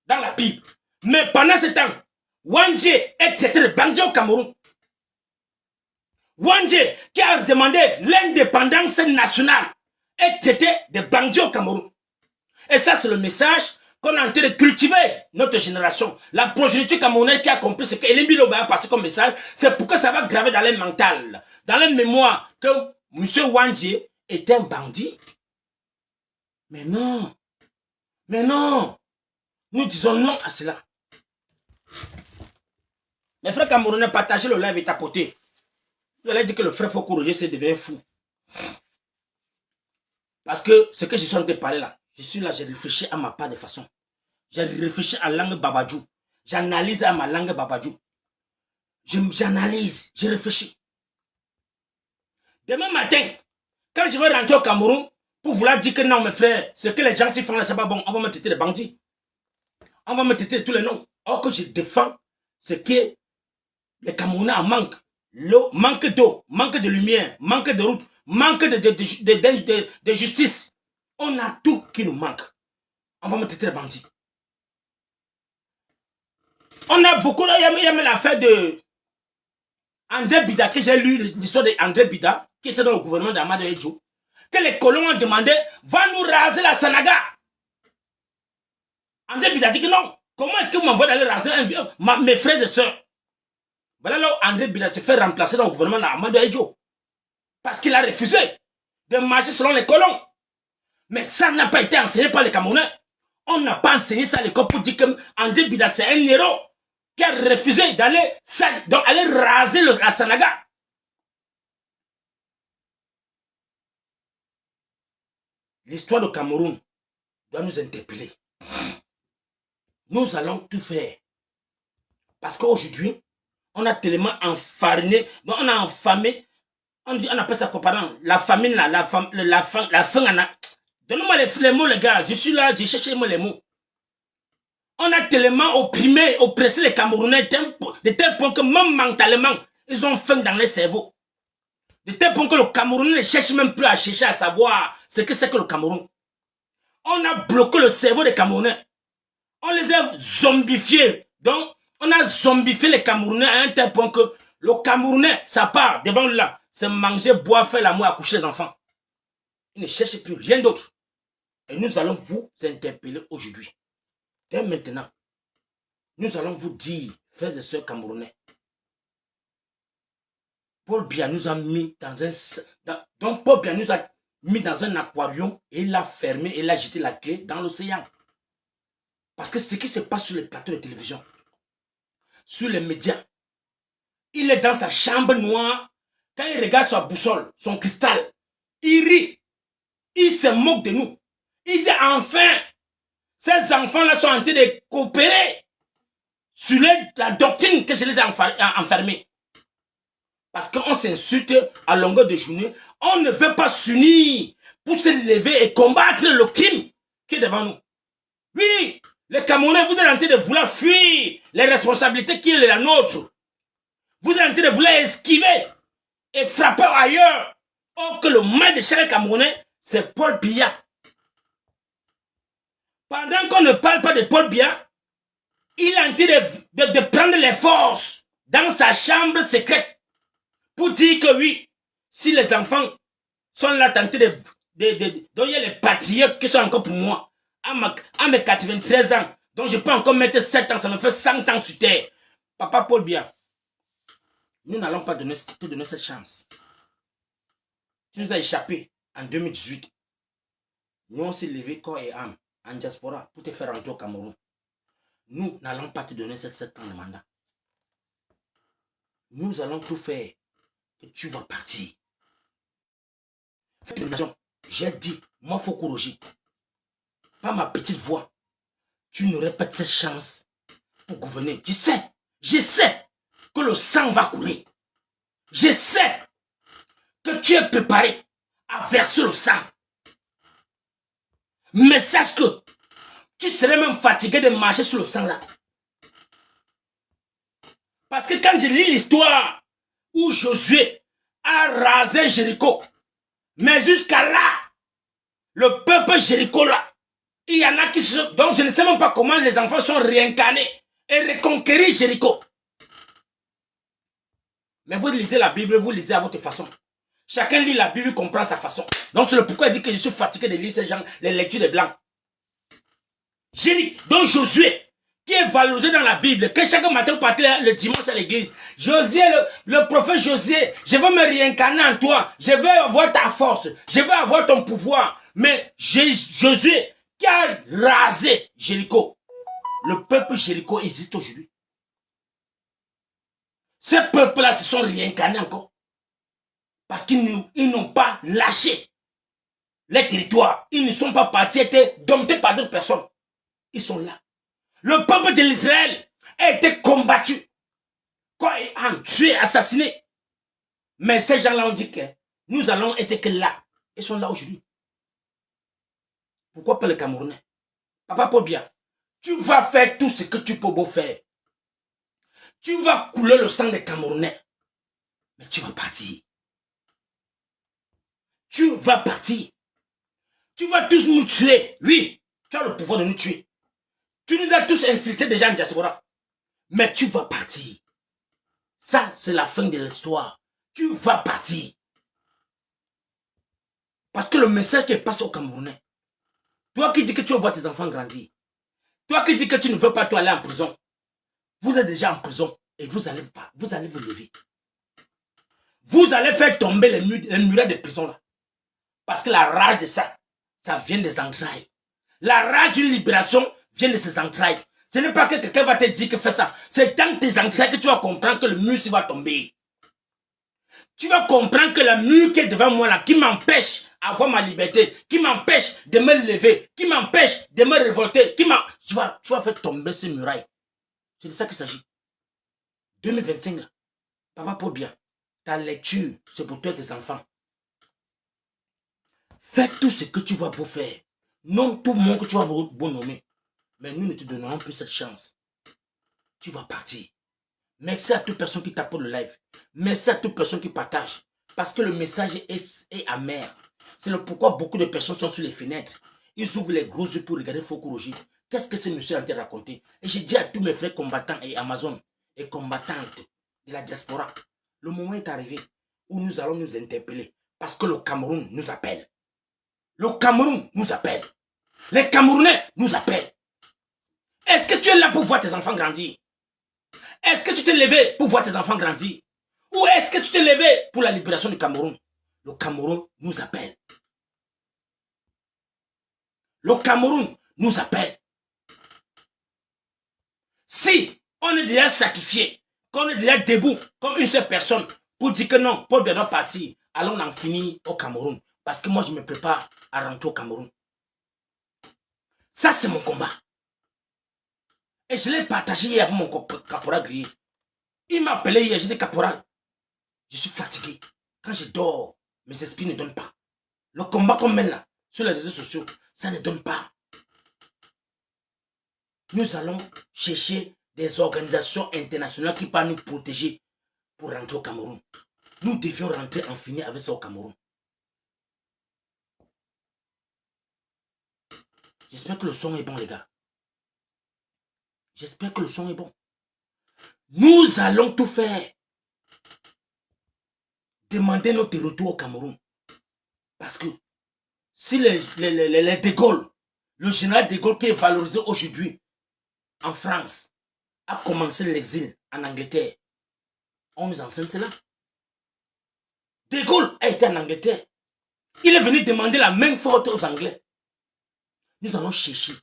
dans la Bible. Mais pendant ce temps, Wandje est traité de bandit au Cameroun. Wandje, qui a demandé l'indépendance nationale, est traité de bandit au Cameroun. Et ça, c'est le message qu'on est en train de cultiver notre génération. La progéniture camerounaise qui a compris ce que Hélène Biloba a passé comme message, c'est pour que ça va graver dans les mental, dans les mémoires, que M. Wandje est un bandit. Mais non. Mais non. Nous disons non à cela. Mes frères camerounais, partagez le live et tapotez. Vous allez dire que le frère Foko Roger s'est devenu fou. Parce que ce que je suis en train de parler là, je suis là, j'ai réfléchi à ma part de façon. J'ai réfléchi à la langue babadjou. J'analyse à ma langue babadjou. J'analyse, je réfléchis. Demain matin, quand je vais rentrer au Cameroun, pour vouloir dire que non, mes frères, ce que les gens s'y font là, c'est pas bon, on va me traiter de bandits. On va me traiter de tous les noms. Or que je défends ce que les Camerounais en manquent. L'eau, manque d'eau, manque de lumière, manque de route, manque de justice. On a tout qui nous manque. On va me traiter de bandits. On a beaucoup, il y a l'affaire de André Bida, que j'ai lu l'histoire d'André Bida, qui était dans le gouvernement d'Ahmad Edjo, que les colons ont demandé, va nous raser la Sanaga. André Bida dit que non. Comment est-ce que vous m'envoyez d'aller raser mes frères et sœurs? Voilà là où André Bida se fait remplacer dans le gouvernement d'Ahmad Edjo. Parce qu'il a refusé de marcher selon les colons. Mais ça n'a pas été enseigné par les Camerounais. On n'a pas enseigné ça à l'école pour dire que André Bida c'est un héros. qui a refusé d'aller aller raser la Sanaga. L'histoire du Cameroun doit nous interpeller. Nous allons tout faire. Parce qu'aujourd'hui, on a tellement enfariné, on a enfamé, on appelle ça quoi, pardon, la famine là, la faim. Donnez-moi les mots, les gars, je suis là, j'ai cherché les mots. On a tellement opprimé, oppressé les Camerounais de tel point que même mentalement, ils ont faim dans les cerveaux. De tel point que le Camerounais ne cherche même plus à chercher à savoir ce que c'est que le Cameroun. On a bloqué le cerveau des Camerounais. On les a zombifiés. Donc, on a zombifié les Camerounais à un tel point que le Camerounais, ça part devant là, c'est manger, boire, faire l'amour, accoucher les enfants. Il ne cherche plus rien d'autre. Et nous allons vous interpeller aujourd'hui. Dès maintenant, nous allons vous dire, frères et sœurs camerounais, Paul Biya nous a mis dans un... Paul Biya nous a mis dans un aquarium et il l'a fermé et il a jeté la clé dans l'océan. Parce que ce qui se passe sur les plateaux de télévision, sur les médias, il est dans sa chambre noire, quand il regarde sa boussole, son cristal, il rit, il se moque de nous. Il dit enfin, ces enfants-là sont en train de coopérer sur la doctrine que je les ai enfermés. Parce qu'on s'insulte à longueur de journée. On ne veut pas s'unir pour se lever et combattre le crime qui est devant nous. Oui, les Camerounais, vous êtes en train de vouloir fuir les responsabilités qui est la nôtre. Vous êtes en train de vouloir esquiver et frapper ailleurs. Or que le mal de chaque Camerounais, c'est Paul Biya. Pendant qu'on ne parle pas de Paul Biya, il est en train de prendre les forces dans sa chambre secrète pour dire que oui, si les enfants sont là tentés donc il y a les patriotes qui sont encore pour moi, à mes 93 ans, donc je peux encore mettre 7 ans, ça me fait 100 ans sur terre. Papa Paul Biya, nous n'allons pas te donner cette chance. Tu nous as échappé en 2018. Nous on s'est levé corps et âme en diaspora pour te faire rentrer au Cameroun. Nous n'allons pas te donner 7 ans de mandat. Nous allons tout faire que tu vas partir. J'ai dit, moi Fokoroji, par ma petite voix, tu n'aurais pas cette chance pour gouverner. Je sais que le sang va couler. Je sais que tu es préparé à verser le sang. Mais sache que tu serais même fatigué de marcher sur le sang là. Parce que quand je lis l'histoire où Josué a rasé Jéricho, mais jusqu'à là, le peuple Jéricho là, il y en a qui se... Donc je ne sais même pas comment les enfants sont réincarnés et reconquérir Jéricho. Mais vous lisez la Bible, vous lisez à votre façon. Chacun lit la Bible, comprend sa façon. Donc c'est le pourquoi il dit que je suis fatigué de lire ces gens, les lectures des Blancs. Donc Josué, qui est valorisé dans la Bible, que chaque matin vous partez le dimanche à l'église. Josué, le prophète Josué, je veux me réincarner en toi. Je veux avoir ta force. Je veux avoir ton pouvoir. Mais Josué, qui a rasé Jéricho, le peuple Jéricho existe aujourd'hui. Ces peuples-là se sont réincarnés encore. Parce qu'ils n'ont pas lâché les territoires. Ils ne sont pas partis, étaient domptés par d'autres personnes. Ils sont là. Le peuple de l'Israël a été combattu. Quoi, tué, assassiné. Mais ces gens-là ont dit que nous allons être que là. Ils sont là aujourd'hui. Pourquoi pas les Camerounais? Papa Paul Biya, tu vas faire tout ce que tu peux beau faire. Tu vas couler le sang des Camerounais. Mais tu vas partir. Tu vas partir. Tu vas tous nous tuer. Oui, tu as le pouvoir de nous tuer. Tu nous as tous infiltrés déjà en diaspora. Mais tu vas partir. Ça, c'est la fin de l'histoire. Tu vas partir. Parce que le message qui passe aux Camerounais. Toi qui dis que tu veux voir tes enfants grandir. Toi qui dis que tu ne veux pas toi aller en prison. Vous êtes déjà en prison et vous allez vous lever. Vous allez faire tomber les murailles de prison là. Parce que la rage de ça vient des entrailles. La rage d'une libération vient de ses entrailles. Ce n'est pas que quelqu'un va te dire que fais ça. C'est dans tes entrailles que tu vas comprendre que le mur va tomber. Tu vas comprendre que la mur qui est devant moi là, qui m'empêche d'avoir ma liberté, qui m'empêche de me lever, qui m'empêche de me révolter, tu vas faire tomber ces murailles. C'est de ça qu'il s'agit. 2025 là, papa pour bien. Ta lecture, c'est pour toi et tes enfants. Fais tout ce que tu vas pour faire. Non tout le monde que tu vas pour nommer. Mais nous ne te donnerons plus cette chance. Tu vas partir. Merci à toute personne qui tape le live. Merci à toute personne qui partage. Parce que le message est amer. C'est le pourquoi beaucoup de personnes sont sur les fenêtres. Ils ouvrent les gros yeux pour regarder Fokoroji. Qu'est-ce que ce monsieur a en train de raconter? Et j'ai dit à tous mes frères combattants et Amazon et combattantes de la diaspora, le moment est arrivé où nous allons nous interpeller. Parce que le Cameroun nous appelle. Le Cameroun nous appelle. Les Camerounais nous appellent. Est-ce que tu es là pour voir tes enfants grandir? Est-ce que tu t'es levé pour voir tes enfants grandir? Ou est-ce que tu t'es levé pour la libération du Cameroun? Le Cameroun nous appelle. Le Cameroun nous appelle. Si on est déjà sacrifié, qu'on est déjà debout comme une seule personne pour dire que non, Paul doit partir, allons en finir au Cameroun. Parce que moi, je me prépare à rentrer au Cameroun. Ça, c'est mon combat. Et je l'ai partagé hier avec mon caporal grillé. Il m'a appelé hier, j'ai dit caporal, je suis fatigué. Quand je dors, mes esprits ne donnent pas. Le combat qu'on mène là, sur les réseaux sociaux, ça ne donne pas. Nous allons chercher des organisations internationales qui peuvent nous protéger pour rentrer au Cameroun. Nous devions rentrer en finir avec ça au Cameroun. J'espère que le son est bon, les gars. J'espère que le son est bon. Nous allons tout faire. Demander notre retour au Cameroun. Parce que si les De Gaulle, le général De Gaulle qui est valorisé aujourd'hui en France, a commencé l'exil en Angleterre, on nous enseigne cela. De Gaulle a été en Angleterre. Il est venu demander la même faute aux Anglais. Nous allons chercher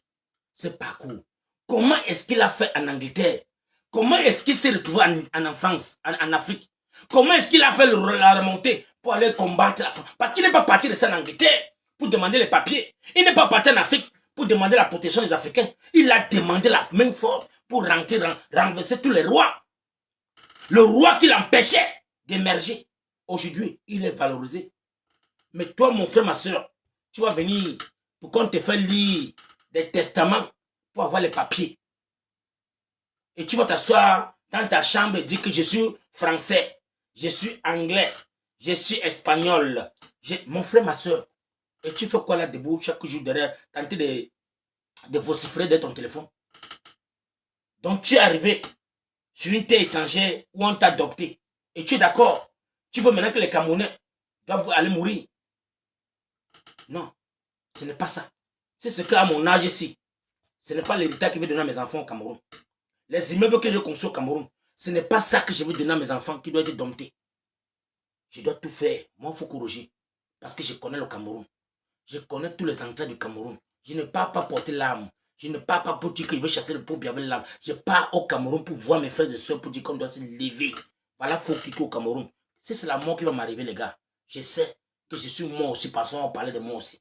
ce parcours. Comment est-ce qu'il a fait en Angleterre? Comment est-ce qu'il s'est retrouvé en France, en Afrique? Comment est-ce qu'il a fait la remontée pour aller combattre la France? Parce qu'il n'est pas parti de ça en Angleterre pour demander les papiers. Il n'est pas parti en Afrique pour demander la protection des Africains. Il a demandé la même force pour renverser tous les rois. Le roi qui l'empêchait d'émerger. Aujourd'hui, il est valorisé. Mais toi, mon frère, ma soeur, tu vas venir pour qu'on te fasse lire des testaments pour avoir les papiers. Et tu vas t'asseoir dans ta chambre et dire que je suis français, je suis anglais, je suis espagnol. Mon frère, ma soeur, et tu fais quoi là debout chaque jour derrière, tenter de vociférer de ton téléphone? Donc tu es arrivé sur une terre étrangère où on t'a adopté. Et tu es d'accord? Tu veux maintenant que les Camerounais doivent aller mourir? Non, ce n'est pas ça. C'est ce qu'à mon âge ici, ce n'est pas l'héritage que je vais donner à mes enfants au Cameroun. Les immeubles que je construis au Cameroun, ce n'est pas ça que je vais donner à mes enfants qui doivent être domptés. Je dois tout faire, moi, Fokoroji, parce que je connais le Cameroun. Je connais tous les entrées du Cameroun. Je ne pars pas porter l'arme. Je ne pars pas pour dire que je veux chasser le pauvre avec l'arme. Je pars au Cameroun pour voir mes frères et soeurs pour dire qu'on doit se lever. Voilà, Fokiko au Cameroun. Si c'est la mort qui va m'arriver, les gars, je sais que je suis mort aussi parce qu'on va parler de moi aussi.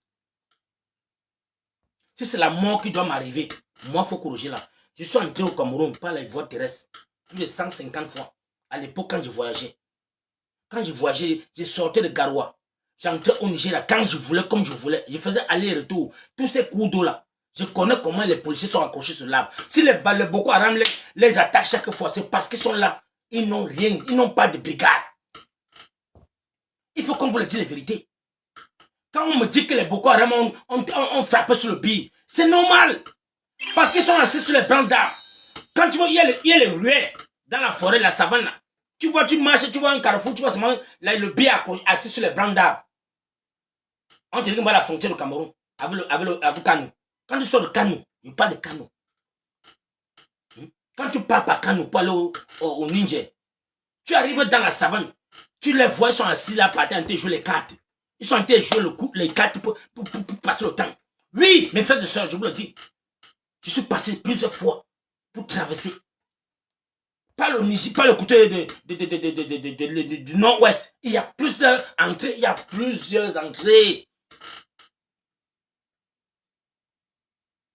Si c'est la mort qui doit m'arriver, moi, Fokoroji là, je suis entré au Cameroun par la voie terrestre plus de 150 fois. À l'époque, quand je voyageais. Quand je voyageais, je sortais de Garoua. J'entrais au Nigeria quand je voulais, comme je voulais. Je faisais aller-retour. Tous ces cours d'eau là. Je connais comment les policiers sont accrochés sur l'arbre. Si les Boko Haram les attaquent chaque fois, c'est parce qu'ils sont là. Ils n'ont rien. Ils n'ont pas de brigade. Il faut qu'on vous le dise la vérité. Quand on me dit que les Boko Haram ont frappé sur le pays, c'est normal. Parce qu'ils sont assis sur les branches d'arbres. Quand tu vois, il y a les ruelles dans la forêt, la savane là. Tu vois, tu marches, tu vois un carrefour, tu vois seulement le billet assis sur les branches d'arbres. On te dit qu'on va à la frontière du Cameroun avec Kano. Quand tu sors de Kano, il parle de Kano. Quand tu pars par Kano pour aller au Niger, tu arrives dans la savane, tu les vois, ils sont assis là, par terre, en train de jouer les cartes. Ils sont en train de jouer les cartes pour passer le temps. Oui, mes frères et sœurs, je vous le dis. Je suis passé plusieurs fois pour traverser. Pas le Niger, pas le côté du nord-ouest. Il y a plusieurs entrées, il y a plusieurs entrées.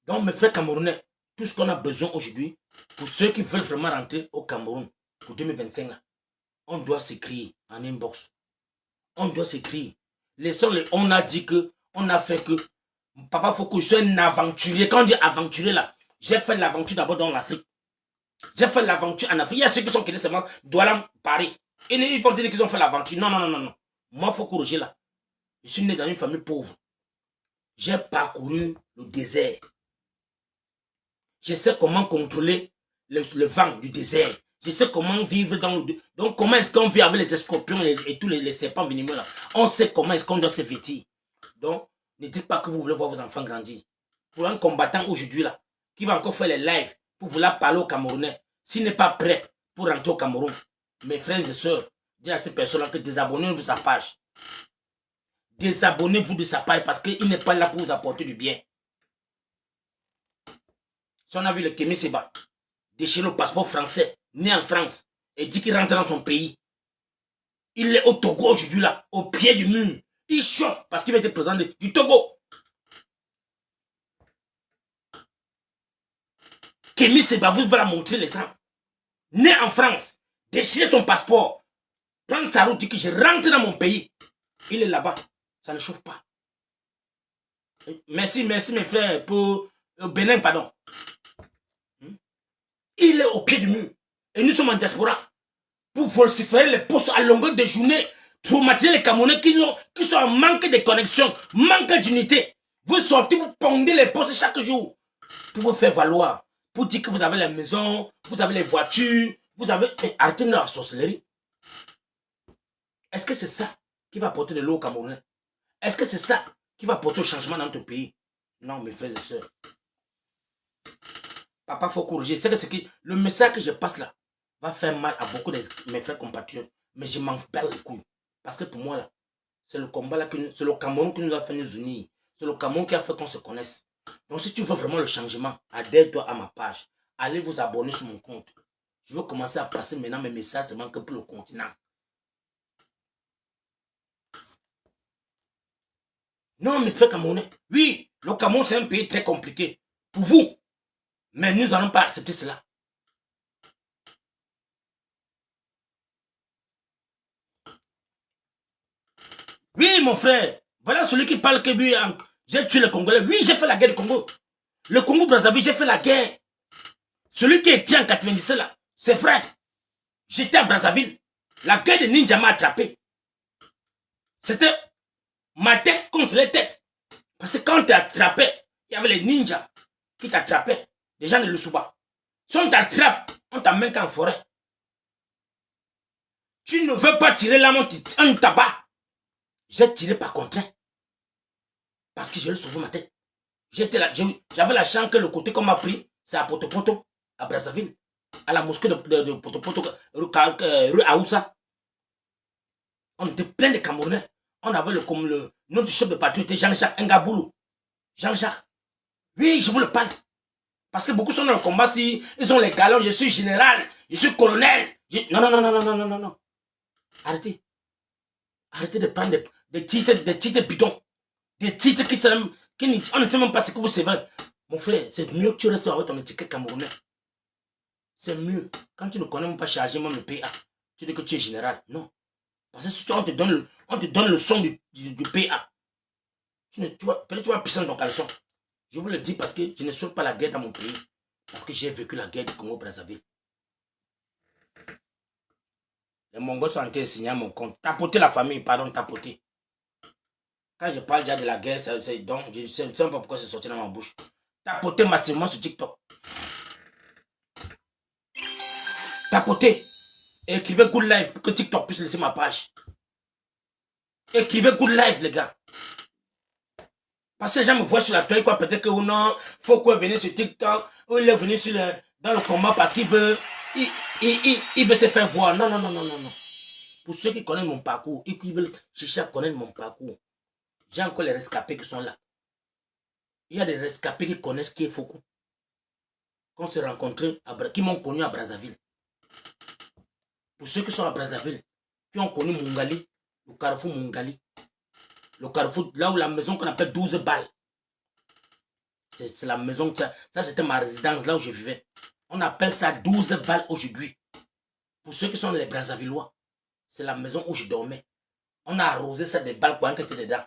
Donc, mes frères camerounais, tout ce qu'on a besoin aujourd'hui, pour ceux qui veulent vraiment rentrer au Cameroun pour 2025, là, on doit s'écrire en inbox. On doit s'écrire. On a dit que, on a fait que, papa, faut que je sois un aventurier. Quand on dit aventurier là, j'ai fait l'aventure d'abord dans l'Afrique. J'ai fait l'aventure en Afrique. Il y a ceux qui sont quittés seulement Douala, Paris. Ils vont dire qu'ils ont fait l'aventure. Non, non, non, non, non. Moi, il faut corriger là. Je suis né dans une famille pauvre. J'ai parcouru le désert. Je sais comment contrôler le vent du désert. Je sais comment vivre dans le... Donc, comment est-ce qu'on vit avec les scorpions et tous les serpents venimeux là. On sait comment est-ce qu'on doit se vêtir. Donc, ne dites pas que vous voulez voir vos enfants grandir. Pour un combattant aujourd'hui là, qui va encore faire les lives pour vouloir parler aux Camerounais, s'il n'est pas prêt pour rentrer au Cameroun, mes frères et sœurs, dites à ces personnes-là que désabonnez-vous de sa page. Désabonnez-vous de sa page parce qu'il n'est pas là pour vous apporter du bien. Si on a vu le Kémy Séba déchirer le passeport français, né en France, et dit qu'il rentre dans son pays, il est au Togo aujourd'hui là, au pied du mur. Il choque parce qu'il va être président du Togo. Kémy Séba, vous va la montrer l'exemple. Né en France, déchirer son passeport, prendre sa route, dit que je rentre dans mon pays. Il est là-bas, ça ne chauffe pas. Merci mes frères pour Bénin, pardon. Il est au pied du mur. Et nous sommes en diaspora. Pour vociférer les postes à longueur de journée, traumatiser les Camerounais qui sont en manque de connexion, manque d'unité. Vous sortez, vous pondez les postes chaque jour. Pour vous faire valoir. Pour dire que vous avez la maison, vous avez les voitures, vous avez... Arrêtez la sorcellerie. Est-ce que c'est ça qui va apporter de l'eau au Camerounais? Est-ce que c'est ça qui va apporter le changement dans notre pays? Non, mes frères et sœurs. Papa, il faut corriger. C'est que le message que je passe là va faire mal à beaucoup de mes frères compatriotes. Mais je m'en bats les couilles. Parce que pour moi, là, c'est le combat là, c'est le Cameroun qui nous a fait nous unir. C'est le Cameroun qui a fait qu'on se connaisse. Donc si tu veux vraiment le changement, adhère-toi à ma page. Allez vous abonner sur mon compte. Je veux commencer à passer maintenant mes messages seulement que pour le continent. Non, mes frères camerounais. Oui, le Cameroun, c'est un pays très compliqué. Pour vous. Mais nous n'allons pas accepter cela. Oui, mon frère. Voilà celui qui parle que lui, j'ai tué le Congolais. Oui, j'ai fait la guerre du Congo. Le Congo-Brazzaville, j'ai fait la guerre. Celui qui est qui en 97 là, c'est vrai. J'étais à Brazzaville. La guerre de ninja m'a attrapé. C'était ma tête contre les têtes. Parce que quand tu attrapé, il y avait les ninjas qui t'attrapaient. Les gens de Lusouba. Si on t'attrape, on t'amène qu'en forêt. Tu ne veux pas tirer là, on tabac. J'ai tiré par contraint. Parce que je veux sauver ma tête. J'avais la chance que le côté qu'on m'a pris, c'est à Poto-Poto, à Brazzaville, à la mosquée de Poto-Poto, rue Aoussa. On était plein de Camerounais. On avait notre chef de patrouille était Jean-Jacques Ngaboulou. Jean-Jacques. Oui, je vous le parle. Parce que beaucoup sont dans le combat, si ils ont les galons, je suis général, je suis colonel. Non, non, non, non, non, non, non, non. Arrêtez. Arrêtez de prendre des titres bidons. Des titres on ne sait même pas ce que vous savez. Mon frère, c'est mieux que tu restes avec ton étiquette camerounais. C'est mieux. Quand tu ne connais même pas charger même le PA, tu dis que tu es général. Non. Parce que si on te donne le son du PA, peut-être tu vas pisser dans ton caleçon. Je vous le dis parce que je ne saute pas la guerre dans mon pays. Parce que j'ai vécu la guerre du Congo-Brazzaville. Les Mongols sont en train de signer à mon compte. Tapoter la famille, pardon, tapoter. Quand je parle déjà de la guerre, donc je ne sais pas pourquoi c'est sorti dans ma bouche. Tapoter massivement sur TikTok. Tapoter. Écrivez good live pour que TikTok puisse laisser ma page. Écrivez good live, les gars. Parce que les gens me voient sur la toile, quoi, peut-être que ou non, faut qu'on vienne sur TikTok, ou il est venu dans le combat parce qu'il veut, il veut se faire voir. Non, non, non, non, non, non. Pour ceux qui connaissent mon parcours, et qui veulent chercher à connaître mon parcours, j'ai encore les rescapés qui sont là. Il y a des rescapés qui connaissent qui est Foucault. qu'on s'est rencontrés, qui m'ont connu à Brazzaville. Pour ceux qui sont à Brazzaville, qui ont connu Mungali, le carrefour Mungali, le carrefour, là où la maison qu'on appelle 12 balles. C'est la maison, ça c'était ma résidence, là où je vivais. On appelle ça 12 balles aujourd'hui. Pour ceux qui sont les Brazzavillois, c'est la maison où je dormais. On a arrosé ça des balles pour un qui était dedans.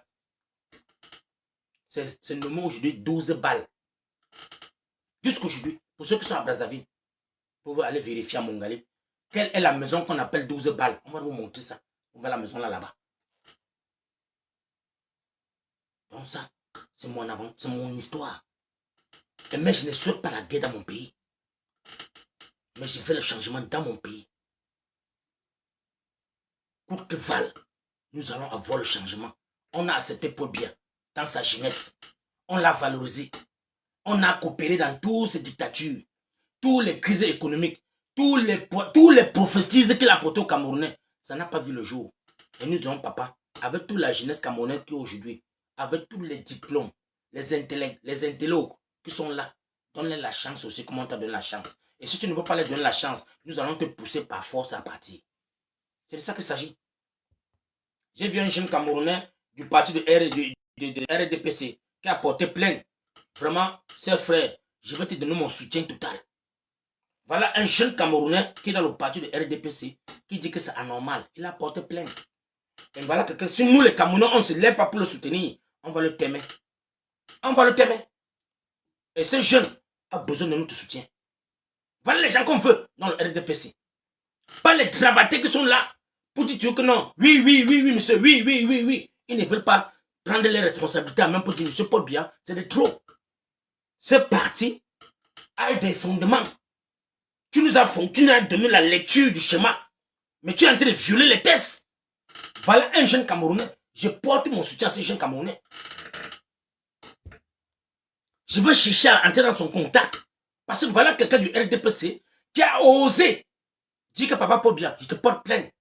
C'est nommé aujourd'hui 12 balles. Jusqu'aujourd'hui, pour ceux qui sont à Brazzaville, vous pouvez aller vérifier à Mongali. Quelle est la maison qu'on appelle 12 balles? On va vous montrer ça. On va la maison là-bas. Donc ça, c'est mon avant, c'est mon histoire. Et mais je ne souhaite pas la guerre dans mon pays. Mais j'ai fait le changement dans mon pays. Coûte que val, nous allons avoir le changement. On a accepté Paul Biya dans sa jeunesse. On l'a valorisé. On a coopéré dans toutes ces dictatures, toutes les crises économiques, tous les prophéties qu'il a apportées aux Camerounais. Ça n'a pas vu le jour. Et nous disons, papa, avec toute la jeunesse camerounaise qui est aujourd'hui, avec tous les diplômes, les intellects qui sont là, donne-les la chance aussi, comment on t'a donné la chance. Et si tu ne veux pas leur donner la chance, nous allons te pousser par force à partir. C'est de ça qu'il s'agit. J'ai vu un jeune Camerounais du parti de RDPC qui a porté plainte. Vraiment, ses frères, je vais te donner mon soutien total. Voilà un jeune Camerounais qui est dans le parti de RDPC qui dit que c'est anormal. Il a porté plainte. Et voilà que si nous les Camerounais, on ne se lève pas pour le soutenir, on va le t'aimer. On va le t'aimer. Et ce jeune a besoin de notre soutien. Voilà les gens qu'on veut dans le RDPC. Pas les trabatés qui sont là pour dire que non. Oui, monsieur, oui. Ils ne veulent pas prendre les responsabilités, même pour dire, monsieur Paul Biya, c'est de trop. Ce parti a des fondements. Tu nous as donné la lecture du schéma, mais tu es en train de violer les tests. Voilà un jeune Camerounais. Je porte mon soutien à ce jeune Camerounais. Je veux chercher à entrer dans son contact. Parce que voilà quelqu'un du RDPC qui a osé dire que papa Paul Biya, je te porte plainte.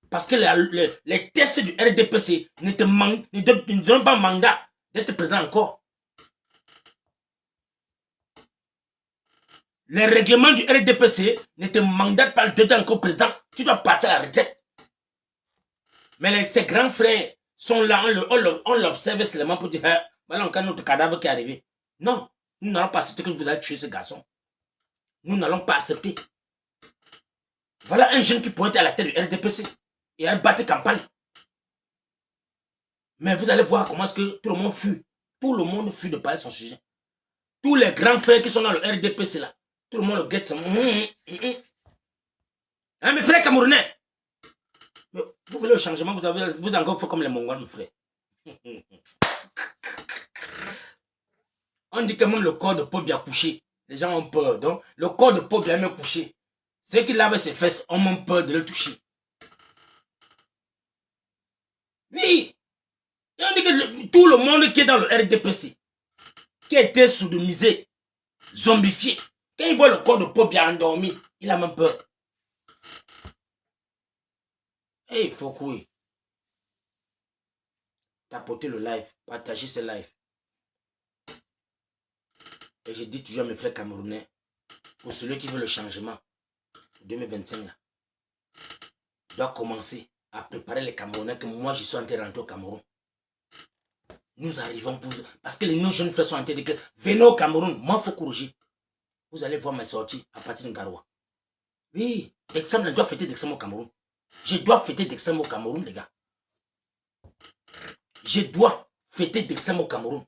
Parce que les tests du RDPC ne te donnent pas mandat d'être présent encore. Les règlements du RDPC ne te mandatent pas d'être encore président. Tu dois partir à la retraite. Mais ces grands frères sont là, on l'observe seulement pour dire, voilà encore notre cadavre qui est arrivé. Non, nous n'allons pas accepter que vous allez tuer ce garçon. Nous n'allons pas accepter. Voilà un jeune qui pourrait être à la tête du RDPC et à battre campagne. Mais vous allez voir comment est-ce que tout le monde fuit. Tout le monde fuit de parler de son sujet. Tous les grands frères qui sont dans le RDPC là, tout le monde le guette. Hein, mes frères camerounais. Mais vous voulez le changement, vous encore fait comme les Mongols, mes frères. On dit que même le corps de Paul Biya couché. Les gens ont peur. Donc, le corps de Paul Biya même couché. Ceux qui lavent ses fesses ont même peur de le toucher. Oui. Et on dit que tout le monde qui est dans le RDPC, qui a été sodomisé, zombifié, quand il voit le corps de Paul Biya endormi, il a même peur. Et il faut courir. Tapoter le live, partager ce live. Et je dis toujours à mes frères camerounais, pour celui qui veut le changement, 2025 là, doit commencer à préparer les Camerounais que moi je suis en train de rentrer au Cameroun. Nous arrivons pour... Parce que nos jeunes frères sont en train de dire que venez au Cameroun, moi il faut corriger. Vous allez voir mes sorties à partir de Garoua. Oui, d'exemple, je dois fêter d'exemple au Cameroun. Je dois fêter d'exemple au Cameroun, les gars. Je dois fêter d'exemple au Cameroun.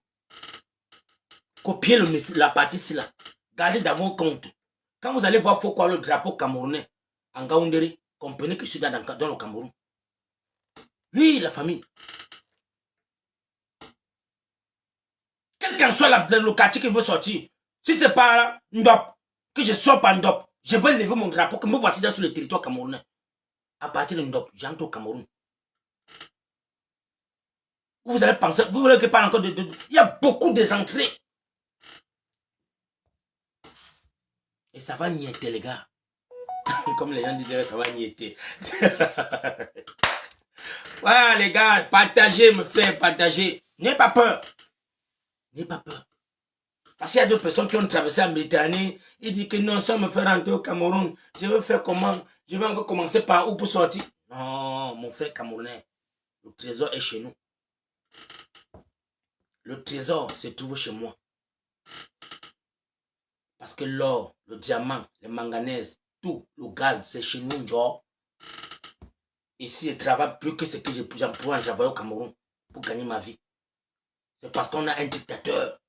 Copiez la partie ici là. Gardez dans vos comptes. Quand vous allez voir pourquoi le drapeau camerounais en Gaoundéré, comprenez que je suis dans le Cameroun. Oui, la famille. Quel qu'en soit le quartier qui veut sortir, si c'est pas Ndop, que je sors pas Ndop, je vais lever mon drapeau, que me voici dans sur le territoire camerounais. À partir de Ndop, j'entre au Cameroun. Vous allez penser, vous voulez que parle encore de... Il y a beaucoup des entrées. Et ça va niéter, les gars. Comme les gens disent, ça va niéter. Voilà, les gars, partagez, me faire partager. N'ayez pas peur. N'ayez pas peur. Parce qu'il y a d'autres personnes qui ont traversé la Méditerranée. Ils disent que non, ça me fait rentrer au Cameroun. Je vais faire comment? Je vais encore commencer par où pour sortir? Non, mon frère camerounais, le trésor est chez nous. Le trésor se trouve chez moi. Parce que l'or, le diamant, les manganèses, tout, le gaz, c'est chez nous, genre. Ici, je travaille plus que ce que j'en pourrais en travailler au Cameroun pour gagner ma vie. C'est parce qu'on a un dictateur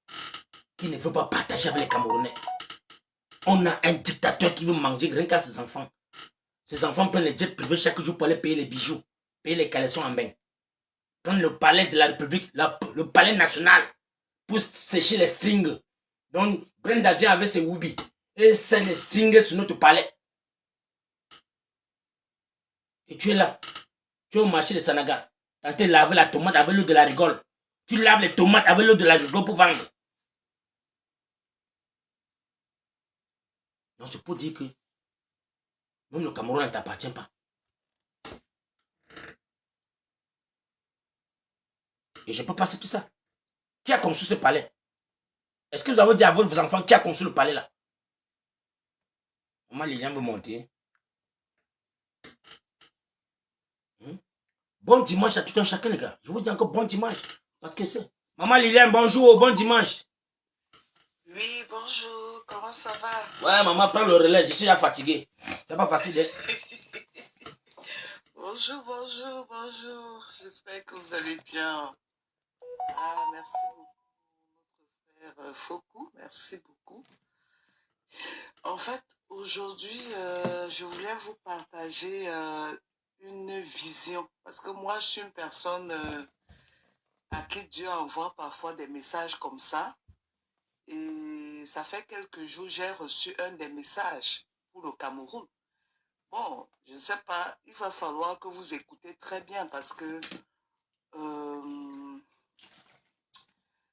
qui ne veut pas partager avec les Camerounais. On a un dictateur qui veut manger rien qu'à ses enfants. Ses enfants prennent les jets privés chaque jour pour aller payer les bijoux, payer les caleçons en bain. Prennent le palais de la République, le palais national, pour sécher les strings. Donc, Brenda vient avec ses woubi et c'est les strings sur notre palais. Et tu es là. Tu es au marché de Sanaga. Tu as lavé la tomate avec l'eau de la rigole. Tu laves les tomates avec l'eau de la rigole pour vendre. Donc, c'est pour dire que même le Cameroun ne t'appartient pas. Et je ne peux pas accepter ça. Qui a construit ce palais? Est-ce que vous avez dit à vos enfants qui a construit le palais là? Maman Liliane veut monter. Bon dimanche à tout un chacun, les gars. Je vous dis encore bon dimanche. Parce que c'est. Maman Liliane, bonjour, bon dimanche. Oui, bonjour, comment ça va? Ouais, maman, prends le relais, je suis déjà fatigué. C'est pas facile, hein? Bonjour, bonjour, bonjour. J'espère que vous allez bien. Ah, merci beaucoup, notre frère Fokou. Merci beaucoup. En fait, aujourd'hui, je voulais vous partager une vision. Parce que moi, je suis une personne à qui Dieu envoie parfois des messages comme ça. Et ça fait quelques jours, j'ai reçu un des messages pour le Cameroun. Bon, je ne sais pas, il va falloir que vous écoutez très bien parce que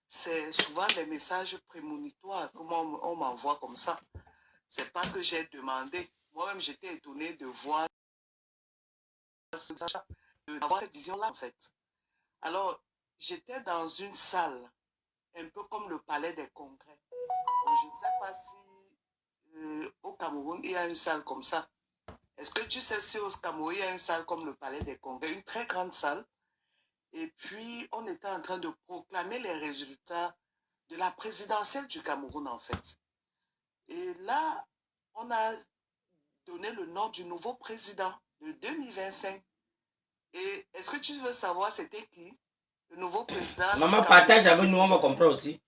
c'est souvent des messages prémonitoires que on m'envoie comme ça. C'est pas que j'ai demandé. Moi-même, j'étais étonnée de voir d'avoir cette vision-là, en fait. Alors, j'étais dans une salle, un peu comme le palais des congrès. Bon, je ne sais pas si au Cameroun, il y a une salle comme ça. Est-ce que tu sais si au Cameroun, il y a une salle comme le palais des congrès, une très grande salle? Et puis, on était en train de proclamer les résultats de la présidentielle du Cameroun, en fait. Et là, on a donné le nom du nouveau président de 2025. Et est-ce que tu veux savoir c'était qui? Le nouveau président. Maman, partage avec nous, on va comprendre aussi.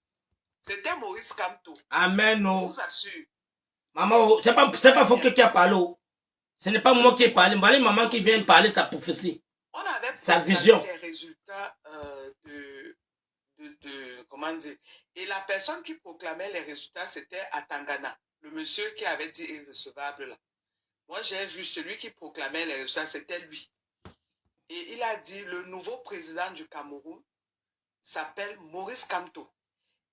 C'était Maurice Kamto. Amen. Je vous assure. Maman, c'est pas Fouquet qui a parlé. Ce n'est pas moi qui ai parlé. Voilà maman qui vient parler sa prophétie. On avait sa vision. Les résultats comment dire. Et la personne qui proclamait les résultats, c'était Atangana, le monsieur qui avait dit irrecevable là. Moi, j'ai vu celui qui proclamait les résultats, c'était lui. Et il a dit, le nouveau président du Cameroun s'appelle Maurice Kamto.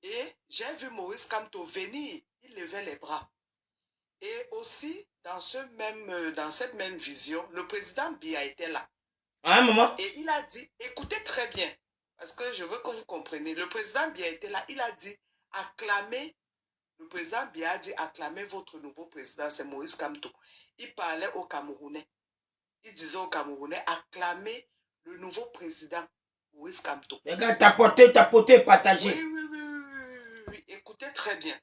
Et j'ai vu Maurice Kamto venir, il levait les bras. Et aussi, dans cette même vision, le président Biya était là. Ah, maman. Et il a dit, écoutez très bien, parce que je veux que vous compreniez, le président Biya était là, il a dit, acclamez, le président Biya a dit, acclamez votre nouveau président, c'est Maurice Kamto. Il parlait aux Camerounais. Il disait aux Camerounais, acclamez le nouveau président, Maurice Kamto. Les gars, tapoter, partager. Oui. Écoutez très bien.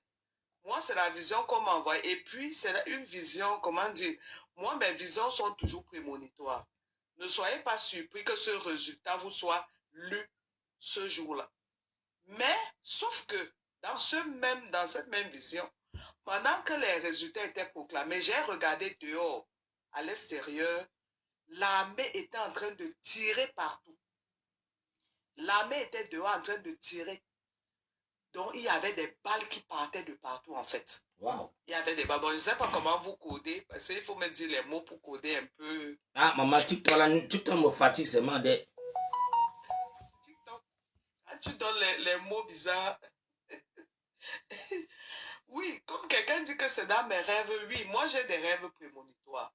Moi, c'est la vision qu'on m'envoie. Et puis, c'est une vision, comment dire, moi, mes visions sont toujours prémonitoires. Ne soyez pas surpris que ce résultat vous soit lu ce jour-là. Mais, sauf que, dans cette même vision, pendant que les résultats étaient proclamés, j'ai regardé dehors, à l'extérieur, l'armée était en train de tirer partout. L'armée était dehors en train de tirer. Donc, il y avait des balles qui partaient de partout, en fait. Wow. Il y avait des balles. Bon, je ne sais pas comment vous codez, parce qu'il faut me dire les mots pour coder un peu. Ah, maman, TikTok me fatigue seulement des... TikTok, quand tu donnes les mots bizarres... Oui, comme quelqu'un dit que c'est dans mes rêves, oui, moi j'ai des rêves prémonitoires.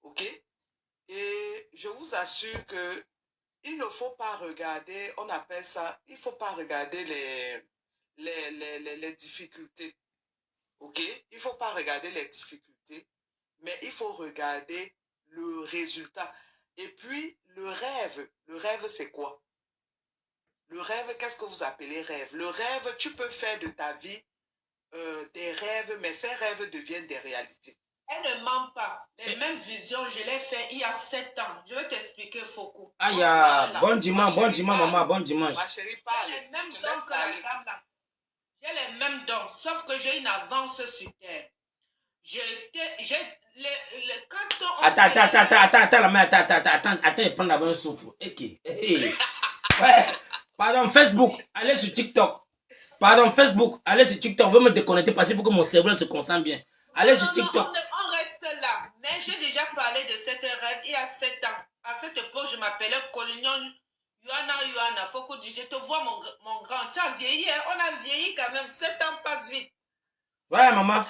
Ok? Et je vous assure que il ne faut pas regarder, on appelle ça, il ne faut pas regarder les difficultés. OK? Il ne faut pas regarder les difficultés, mais il faut regarder le résultat. Et puis, le rêve, c'est quoi? Le rêve, qu'est-ce que vous appelez rêve? Le rêve, tu peux faire de ta vie des rêves, mais ces rêves deviennent des réalités. Elle ne ment pas. Les mêmes visions, je l'ai fait il y a 7 ans. Je vais t'expliquer, Foucault. Aïe, bon dimanche, maman, bon dimanche. Ma chérie, parle. J'ai les mêmes dons que la dame là. J'ai les mêmes dons, sauf que j'ai une avance sur terre. Quand on Attends, prendre d'abord un souffle. Ok. Ouais. Pardon, Facebook, allez sur TikTok. Pardon, Facebook, allez sur TikTok. Vous me déconnecter parce qu'il faut que mon cerveau se concentre bien. Allez sur TikTok. On reste là. Mais j'ai déjà parlé de cette rêve il y a 7 ans. À cette époque, je m'appelais Collignon Yohana. Faut que je te vois, mon grand. Tu as vieilli, hein? On a vieilli quand même. 7 ans passent vite. Ouais, maman.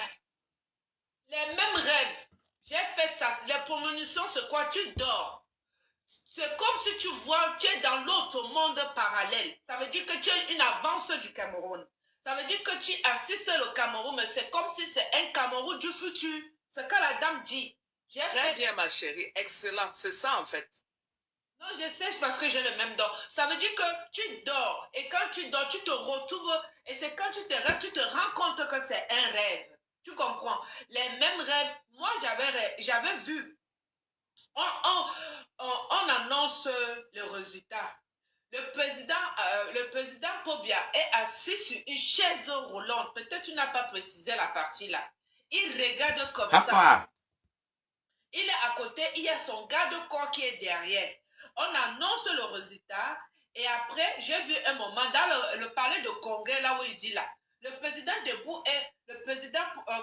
Les mêmes rêves. J'ai fait ça. Les prémonitions, c'est quoi? Tu dors. C'est comme si tu vois, tu es dans l'autre monde parallèle. Ça veut dire que tu es une avance du Cameroun. Ça veut dire que tu assistes le Cameroun, mais c'est comme si c'est un Cameroun du futur. C'est ce que la dame dit. Très bien, ma chérie. Excellent. C'est ça, en fait. Non, je sais parce que j'ai le même don. Ça veut dire que tu dors. Et quand tu dors, tu te retrouves. Et c'est quand tu te rêves, tu te rends compte que c'est un rêve. Tu comprends? Les mêmes rêves. Moi, j'avais vu. On annonce le résultat. Le président Pobia est assis sur une chaise roulante. Peut-être tu n'as pas précisé la partie là. Il regarde comme ça. Il est à côté, il y a son garde-corps qui est derrière. On annonce le résultat et après, j'ai vu un moment dans le palais de congrès là où il dit là, le président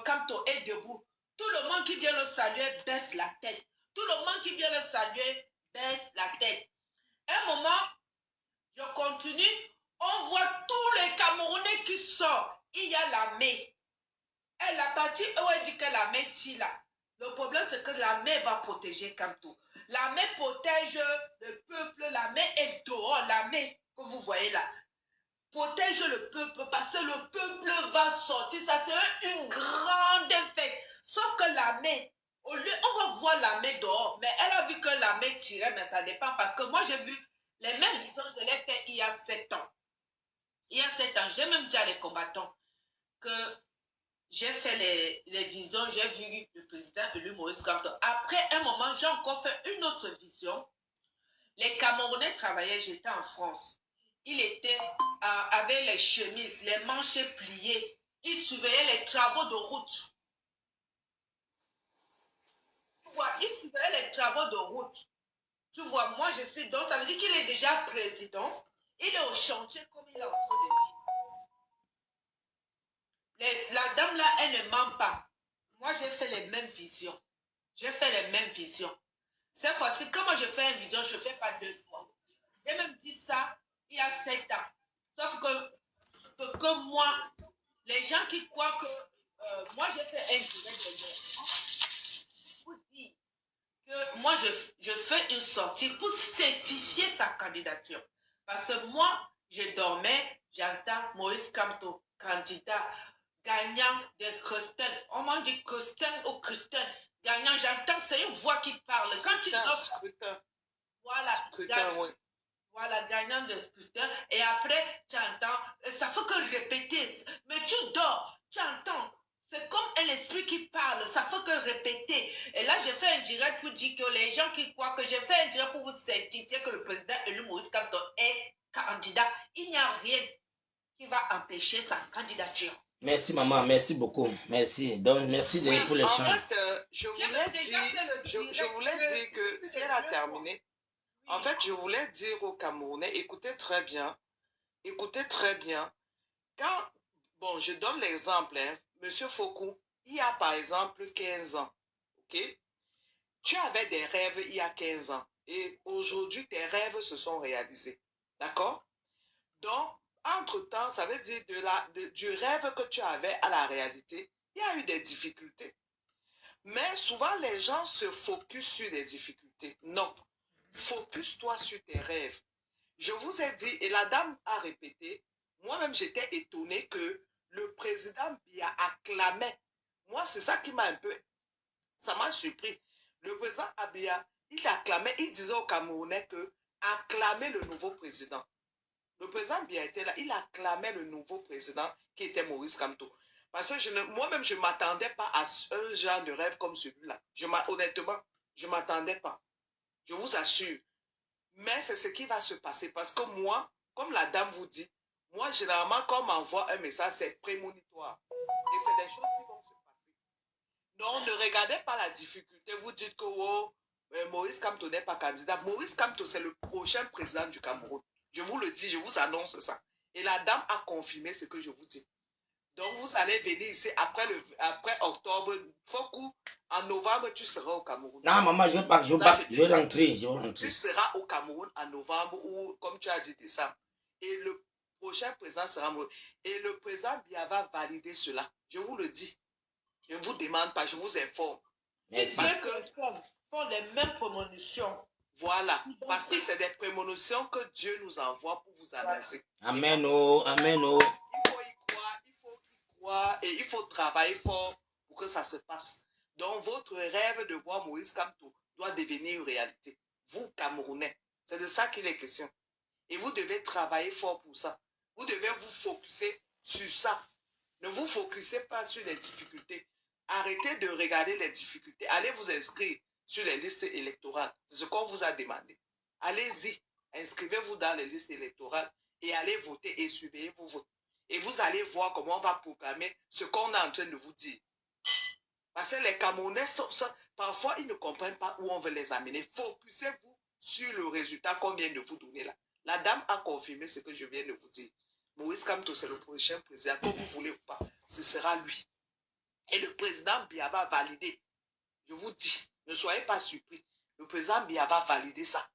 Kamto est debout. Tout le monde qui vient le saluer baisse la tête. Tout le monde qui vient le saluer baisse la tête. Un moment, je continue, on voit tous les Camerounais qui sortent. Il y a l'armée. Et la partie où elle dit que l'armée tire là. Le problème, c'est que l'armée va protéger Kamto. L'armée protège le peuple. L'armée est dehors. L'armée que vous voyez là protège le peuple parce que le peuple va sortir. Ça serait une grande fête. Sauf que l'armée, au lieu, on va voir l'armée dehors. Mais elle a vu que l'armée tirait, mais ça dépend. Parce que moi, j'ai vu les mêmes visions, je l'ai fait il y a 7 ans. Il y a 7 ans, j'ai même dit à les combattants que j'ai fait les visions, j'ai vu le président élu Maurice Kamto. Après un moment, j'ai encore fait une autre vision. Les Camerounais travaillaient, j'étais en France. Il était avec les chemises, les manches pliées. Il surveillait les travaux de route. Tu vois, il surveillait les travaux de route. Tu vois, moi je suis donc, ça veut dire qu'il est déjà président. Il est au chantier comme il est en train de dire. La dame là, elle ne ment pas. Moi, j'ai fait les mêmes visions. J'ai fait les mêmes visions. Cette fois-ci, quand moi je fais une vision, je ne fais pas 2 fois. J'ai même dit ça il y a 7 ans. Sauf que moi, les gens qui croient que moi j'ai fait un direct de moi. Pour dire que moi je fais une sortie pour certifier sa candidature. Parce que moi, je dormais, j'entends Maurice Kamto, candidat, gagnant de Christine. On m'a dit Christine ou Christine. Gagnant, j'entends, c'est une voix qui parle. Quand tu dors. Scrutin. Voilà. Scrutin, oui. Voilà, gagnant de scrutin. Et après, tu entends, ça fait que répéter. Mais tu dors, tu entends. C'est comme un esprit qui parle, ça fait que répéter. Et là, j'ai fait un direct pour dire que les gens qui croient que j'ai fait un direct pour vous certifier que le président élu Maurice Kamto est candidat, il n'y a rien qui va empêcher sa candidature. Merci maman, merci beaucoup. Merci. Donc, merci pour l'échange. En fait, je voulais dire que si elle a terminé, en fait, je voulais dire aux Camerounais, écoutez très bien. Quand, bon, je donne l'exemple, hein, Monsieur Foucault, il y a par exemple 15 ans, ok? Tu avais des rêves il y a 15 ans et aujourd'hui, tes rêves se sont réalisés, d'accord? Donc, entre-temps, ça veut dire du rêve que tu avais à la réalité, il y a eu des difficultés. Mais souvent, les gens se focus sur les difficultés. Non, focus-toi sur tes rêves. Je vous ai dit, et la dame a répété, Moi-même, j'étais étonné que le président Biya acclamait. Moi, c'est ça qui m'a un peu... Ça m'a surpris. Le président Biya, il acclamait, il disait aux Camerounais que acclamez le nouveau président. Le président Biya était là, il acclamait le nouveau président qui était Maurice Kamto. Parce que moi-même, je ne m'attendais pas à un genre de rêve comme celui-là. Honnêtement, je ne m'attendais pas. Je vous assure. Mais c'est ce qui va se passer. Parce que moi, comme la dame vous dit, moi, généralement, quand on m'envoie un message, c'est prémonitoire. Et c'est des choses qui vont se passer. Donc, ne regardez pas la difficulté. Vous dites que oh, Maurice Kamto n'est pas candidat. Maurice Kamto, c'est le prochain président du Cameroun. Je vous le dis, je vous annonce ça. Et la dame a confirmé ce que je vous dis. Donc, vous allez venir ici après octobre. Faut en novembre, tu seras au Cameroun. Non, maman, je vais pas, je vais rentrer. Tu seras au Cameroun en novembre ou, comme tu as dit, décembre. Et le prochain président sera Maurice. Et le président Biya va valider cela. Je vous le dis. Je ne vous demande pas, je vous informe. Merci. Parce que font les mêmes prémonitions. Voilà, parce que c'est des prémonitions que Dieu nous envoie pour vous annoncer. Amen, oh, amen, oh. Il faut y croire, et il faut travailler fort pour que ça se passe. Donc, votre rêve de voir Maurice Kamto doit devenir une réalité. Vous, Camerounais, c'est de ça qu'il est question. Et vous devez travailler fort pour ça. Vous devez vous focuser sur ça. Ne vous focussez pas sur les difficultés. Arrêtez de regarder les difficultés. Allez vous inscrire sur les listes électorales. C'est ce qu'on vous a demandé. Allez-y, inscrivez-vous dans les listes électorales et allez voter et surveillez vos votes. Et vous allez voir comment on va proclamer ce qu'on est en train de vous dire. Parce que les Camerounais, parfois, ils ne comprennent pas où on veut les amener. Focussez-vous sur le résultat qu'on vient de vous donner là. La dame a confirmé ce que je viens de vous dire. Maurice Kamto, c'est le prochain président. Que vous voulez ou pas, ce sera lui. Et le président Biya va valider. Je vous dis, ne soyez pas surpris. Le président Biya va valider ça.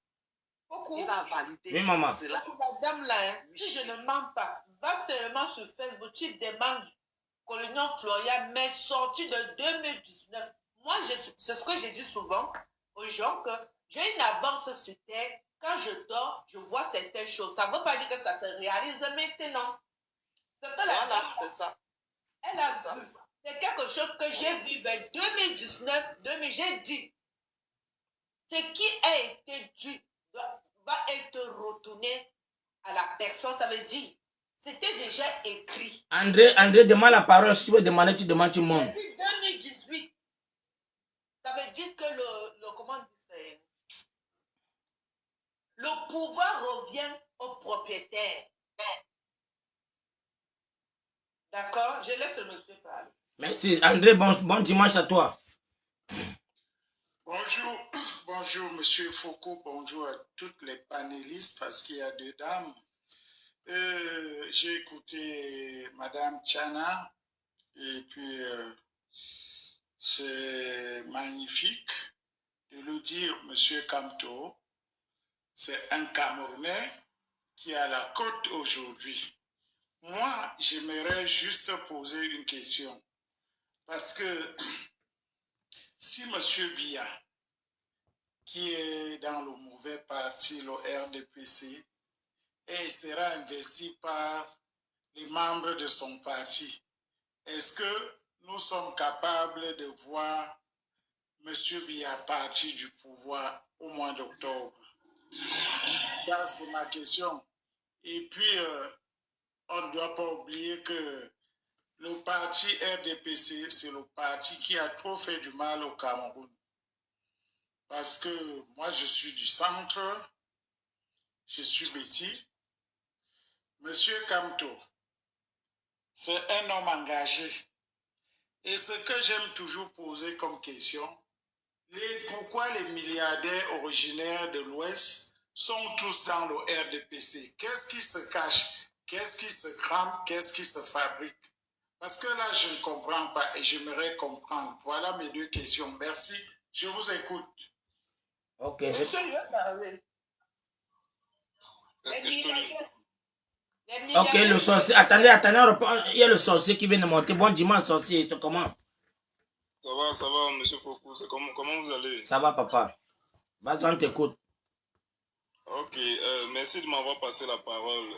Beaucoup. Il va valider. Oui, maman. Cela. La dame là, hein, oui. Si je ne mens pas, va seulement sur Facebook, tu demandes que l'Union Florian m'est sorti de 2019. Moi, c'est ce que j'ai dit souvent aux gens, que j'ai une avance sur terre. Quand je dors, je vois certaines choses. Ça ne veut pas dire que ça se réalise maintenant. Voilà, c'est ça. Elle a vu. C'est quelque chose que j'ai vu vers 2019, j'ai dit. Ce qui a été dit va être retourné à la personne. Ça veut dire, c'était déjà écrit. André, demande la parole. Si tu veux demander, tu demandes tout le monde. Depuis 2018, ça veut dire que le pouvoir revient au propriétaire. D'accord? Je laisse le monsieur parler. Merci. André, bon dimanche à toi. Bonjour monsieur Foucault, bonjour à toutes les panélistes parce qu'il y a deux dames. J'ai écouté Madame Tchana et puis c'est magnifique de le dire, monsieur Kamto, c'est un Camerounais qui est à la côte aujourd'hui. Moi, j'aimerais juste poser une question parce que si monsieur Biya, qui est dans le mauvais parti, le RDPC, et sera investi par les membres de son parti, est-ce que nous sommes capables de voir M. Biya partir du pouvoir au mois d'octobre? Ça, c'est ma question. Et puis, on ne doit pas oublier que le parti RDPC, c'est le parti qui a trop fait du mal au Cameroun. Parce que moi, je suis du centre, je suis Betty. Monsieur Kamto, c'est un homme engagé. Et ce que j'aime toujours poser comme question, pourquoi les milliardaires originaires de l'Ouest sont tous dans le RDPC? Qu'est-ce qui se cache? Qu'est-ce qui se crame? Qu'est-ce qui se fabrique? Parce que là, je ne comprends pas et j'aimerais comprendre. Voilà mes deux questions. Merci. Je vous écoute. Ok, Monsieur, je vais parler. Est-ce que je peux lui... Ok, le sorcier. Attendez, il y a le sorcier qui vient de monter. Bon dimanche, sorcier. C'est comment? Ça va, monsieur Foucault. Comment vous allez? Ça va, papa. Vas-y, on t'écoute. Ok, merci de m'avoir passé la parole.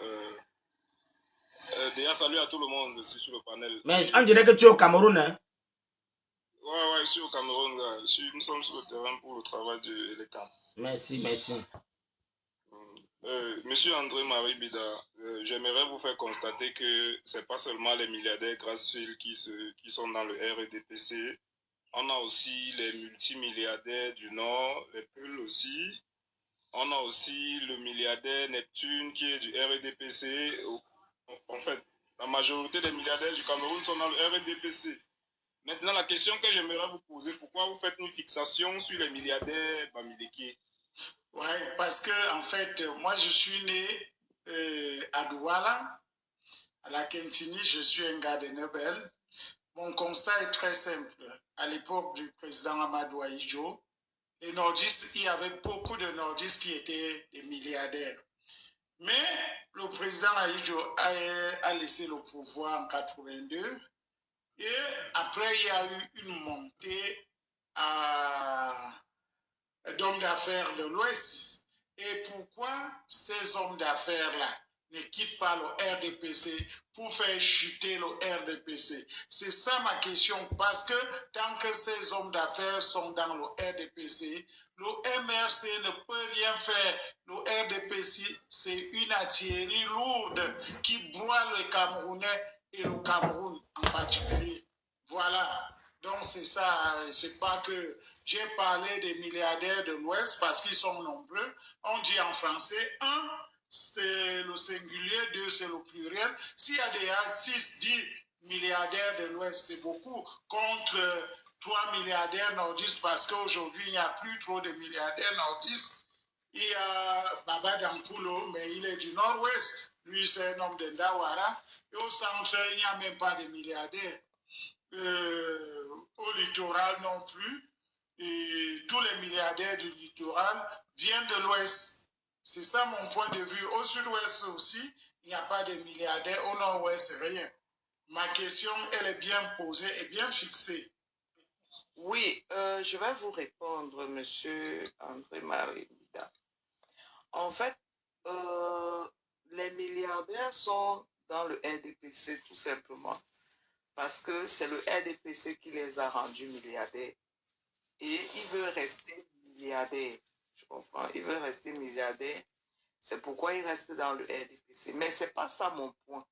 Déjà, salut à tout le monde ici sur le panel. Mais on dirait que tu es au Cameroun, hein? Ouais, je suis au Cameroun, là. Nous sommes sur le terrain pour le travail de l'ECAM. Merci, merci. Monsieur André-Marie Bida, j'aimerais vous faire constater que c'est pas seulement les milliardaires Grassfield qui sont dans le RDPC. On a aussi les multimilliardaires du Nord, les Peuls aussi. On a aussi le milliardaire Neptune qui est du RDPC. En fait, la majorité des milliardaires du Cameroun sont dans le RDPC. Maintenant, la question que j'aimerais vous poser, pourquoi vous faites une fixation sur les milliardaires Bamileke? Ouais, parce que en fait, moi je suis né à Douala, à la Kentini, je suis un gars de Nebel. Mon constat est très simple. À l'époque du président Amadou Ahidjo, les nordistes, il y avait beaucoup de nordistes qui étaient des milliardaires. Mais le président Ahidjo a laissé le pouvoir en 82 et après il y a eu une montée d'hommes d'affaires de l'Ouest. Et pourquoi ces hommes d'affaires-là ne quittent pas le RDPC pour faire chuter le RDPC? C'est ça ma question, parce que tant que ces hommes d'affaires sont dans le RDPC, le MRC ne peut rien faire. Le RDPC, c'est une artillerie lourde qui broie les Camerounais et le Cameroun en particulier. Voilà. Donc c'est ça, c'est pas que j'ai parlé des milliardaires de l'Ouest parce qu'ils sont nombreux. On dit en français, un, c'est le singulier, deux, c'est le pluriel. S'il y a déjà 6, 10 milliardaires de l'Ouest, c'est beaucoup, contre 3 milliardaires nordistes, parce qu'aujourd'hui, il n'y a plus trop de milliardaires nordistes. Il y a Baba Dampulo, mais il est du Nord-Ouest. Lui, c'est un homme de Ndawara. Et au centre, il n'y a même pas de milliardaires. Au littoral non plus. Et tous les milliardaires du littoral viennent de l'Ouest. C'est ça mon point de vue. Au Sud-Ouest aussi, il n'y a pas de milliardaires. Au Nord-Ouest, rien. Ma question, elle est bien posée et bien fixée. Oui, je vais vous répondre, monsieur André-Marie Bida. En fait, les milliardaires sont dans le RDPC tout simplement parce que c'est le RDPC qui les a rendus milliardaires et il veut rester milliardaire. Je comprends, il veut rester milliardaire. C'est pourquoi il reste dans le RDPC. Mais ce n'est pas ça mon point.